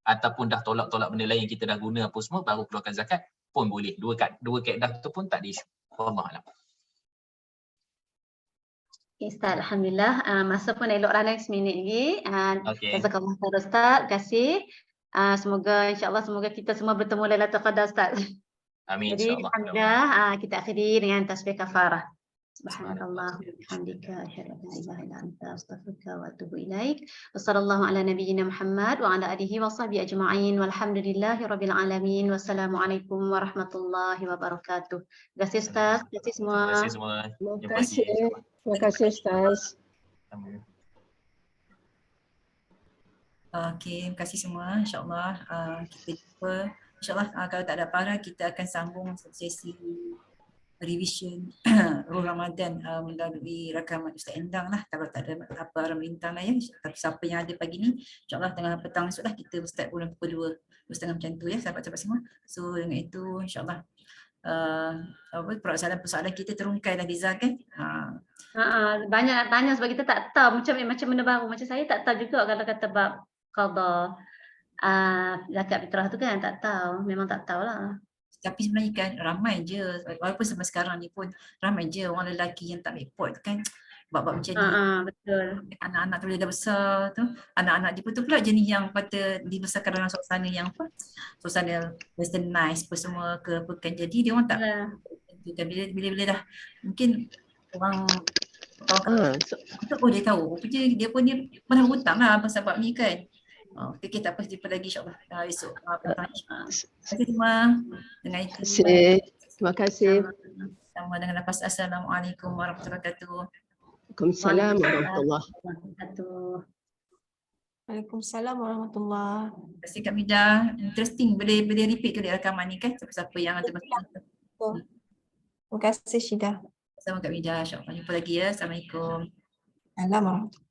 ataupun dah tolak-tolak benda lain yang kita dah guna apa semua baru keluarkan zakat pun boleh. Dua kaedah tu pun tak ada isu. Wallahualam. Ustaz, Alhamdulillah. Masa pun elok ranai seminit lagi. Jazakallah khair Ustaz. Terima kasih. Semoga insya-Allah kita semua bertemu Lailatul Qadar Ustaz. Amin Jadi insya-Allah. alhamdulillah kita akhiri dengan tasbih kafarah. Subhanallah wa bihamdika asyhadu an la ilaha illa anta astaghfiruka wa atubu ilaik. Wassallallahu ala nabiyyina Muhammad wa ala alihi wa sahbihi ajma'in walhamdulillahi rabbil alamin. Wassalamualaikum warahmatullahi wabarakatuh. Terima kasih Ustaz. Terima kasih semua. Terima kasih semua. Terima kasih. Terima kasih Ustaz. Okey, terima kasih semua. InsyaAllah kita jumpa. InsyaAllah kalau tak ada parah, kita akan sambung sesi revision Ruh Ramadan melalui rakaman Ustaz Endang lah. Kalau tak ada apa arah melintang lah ya. Tapi siapa yang ada pagi ni, insyaAllah tengah petang esok lah kita start bulan kedua. 2:30 macam tu ya sahabat-sahabat semua. So dengan itu insyaAllah persoalan kita terungkai dah Liza kan. Banyak nak tanya sebab kita tak tahu macam benda baru. Macam saya tak tahu juga kalau kata bab qada zakat fitrah tu kan, tak tahu. Memang tak tahulah. Tapi sebenarnya kan ramai je, walaupun sampai sekarang ni pun ramai je orang lelaki yang tak report kan, bab-bab macam ni. Betul. Anak-anak tu bila dah besar tu, anak-anak dia betul pula jenis yang pada dibesarkan dalam suasana yang apa, suasana westernized apa semua ke apa kan, jadi dia orang tak bila dah mungkin orang dia tahu dia pun dia pernah hutang lah pasal bab ni kan. Okey, tak apa, jumpa lagi insyaAllah esok. Terima kasih semua. Dengan itu, terima kasih. Sama dengan lepas Assalamualaikum warahmatullahi wabarakatuh. Waalaikumsalam warahmatullahi wabarakatuh. Waalaikumsalam warahmatullahi. Terima kasih Kak Mida. Interesting. Boleh repeat ke rakaman ni kan? Siapa-siapa yang ada masalah. Terima kasih Syida. Sama Kak Mida. InsyaAllah jumpa lagi ya. Assalamualaikum. Assalamualaikum.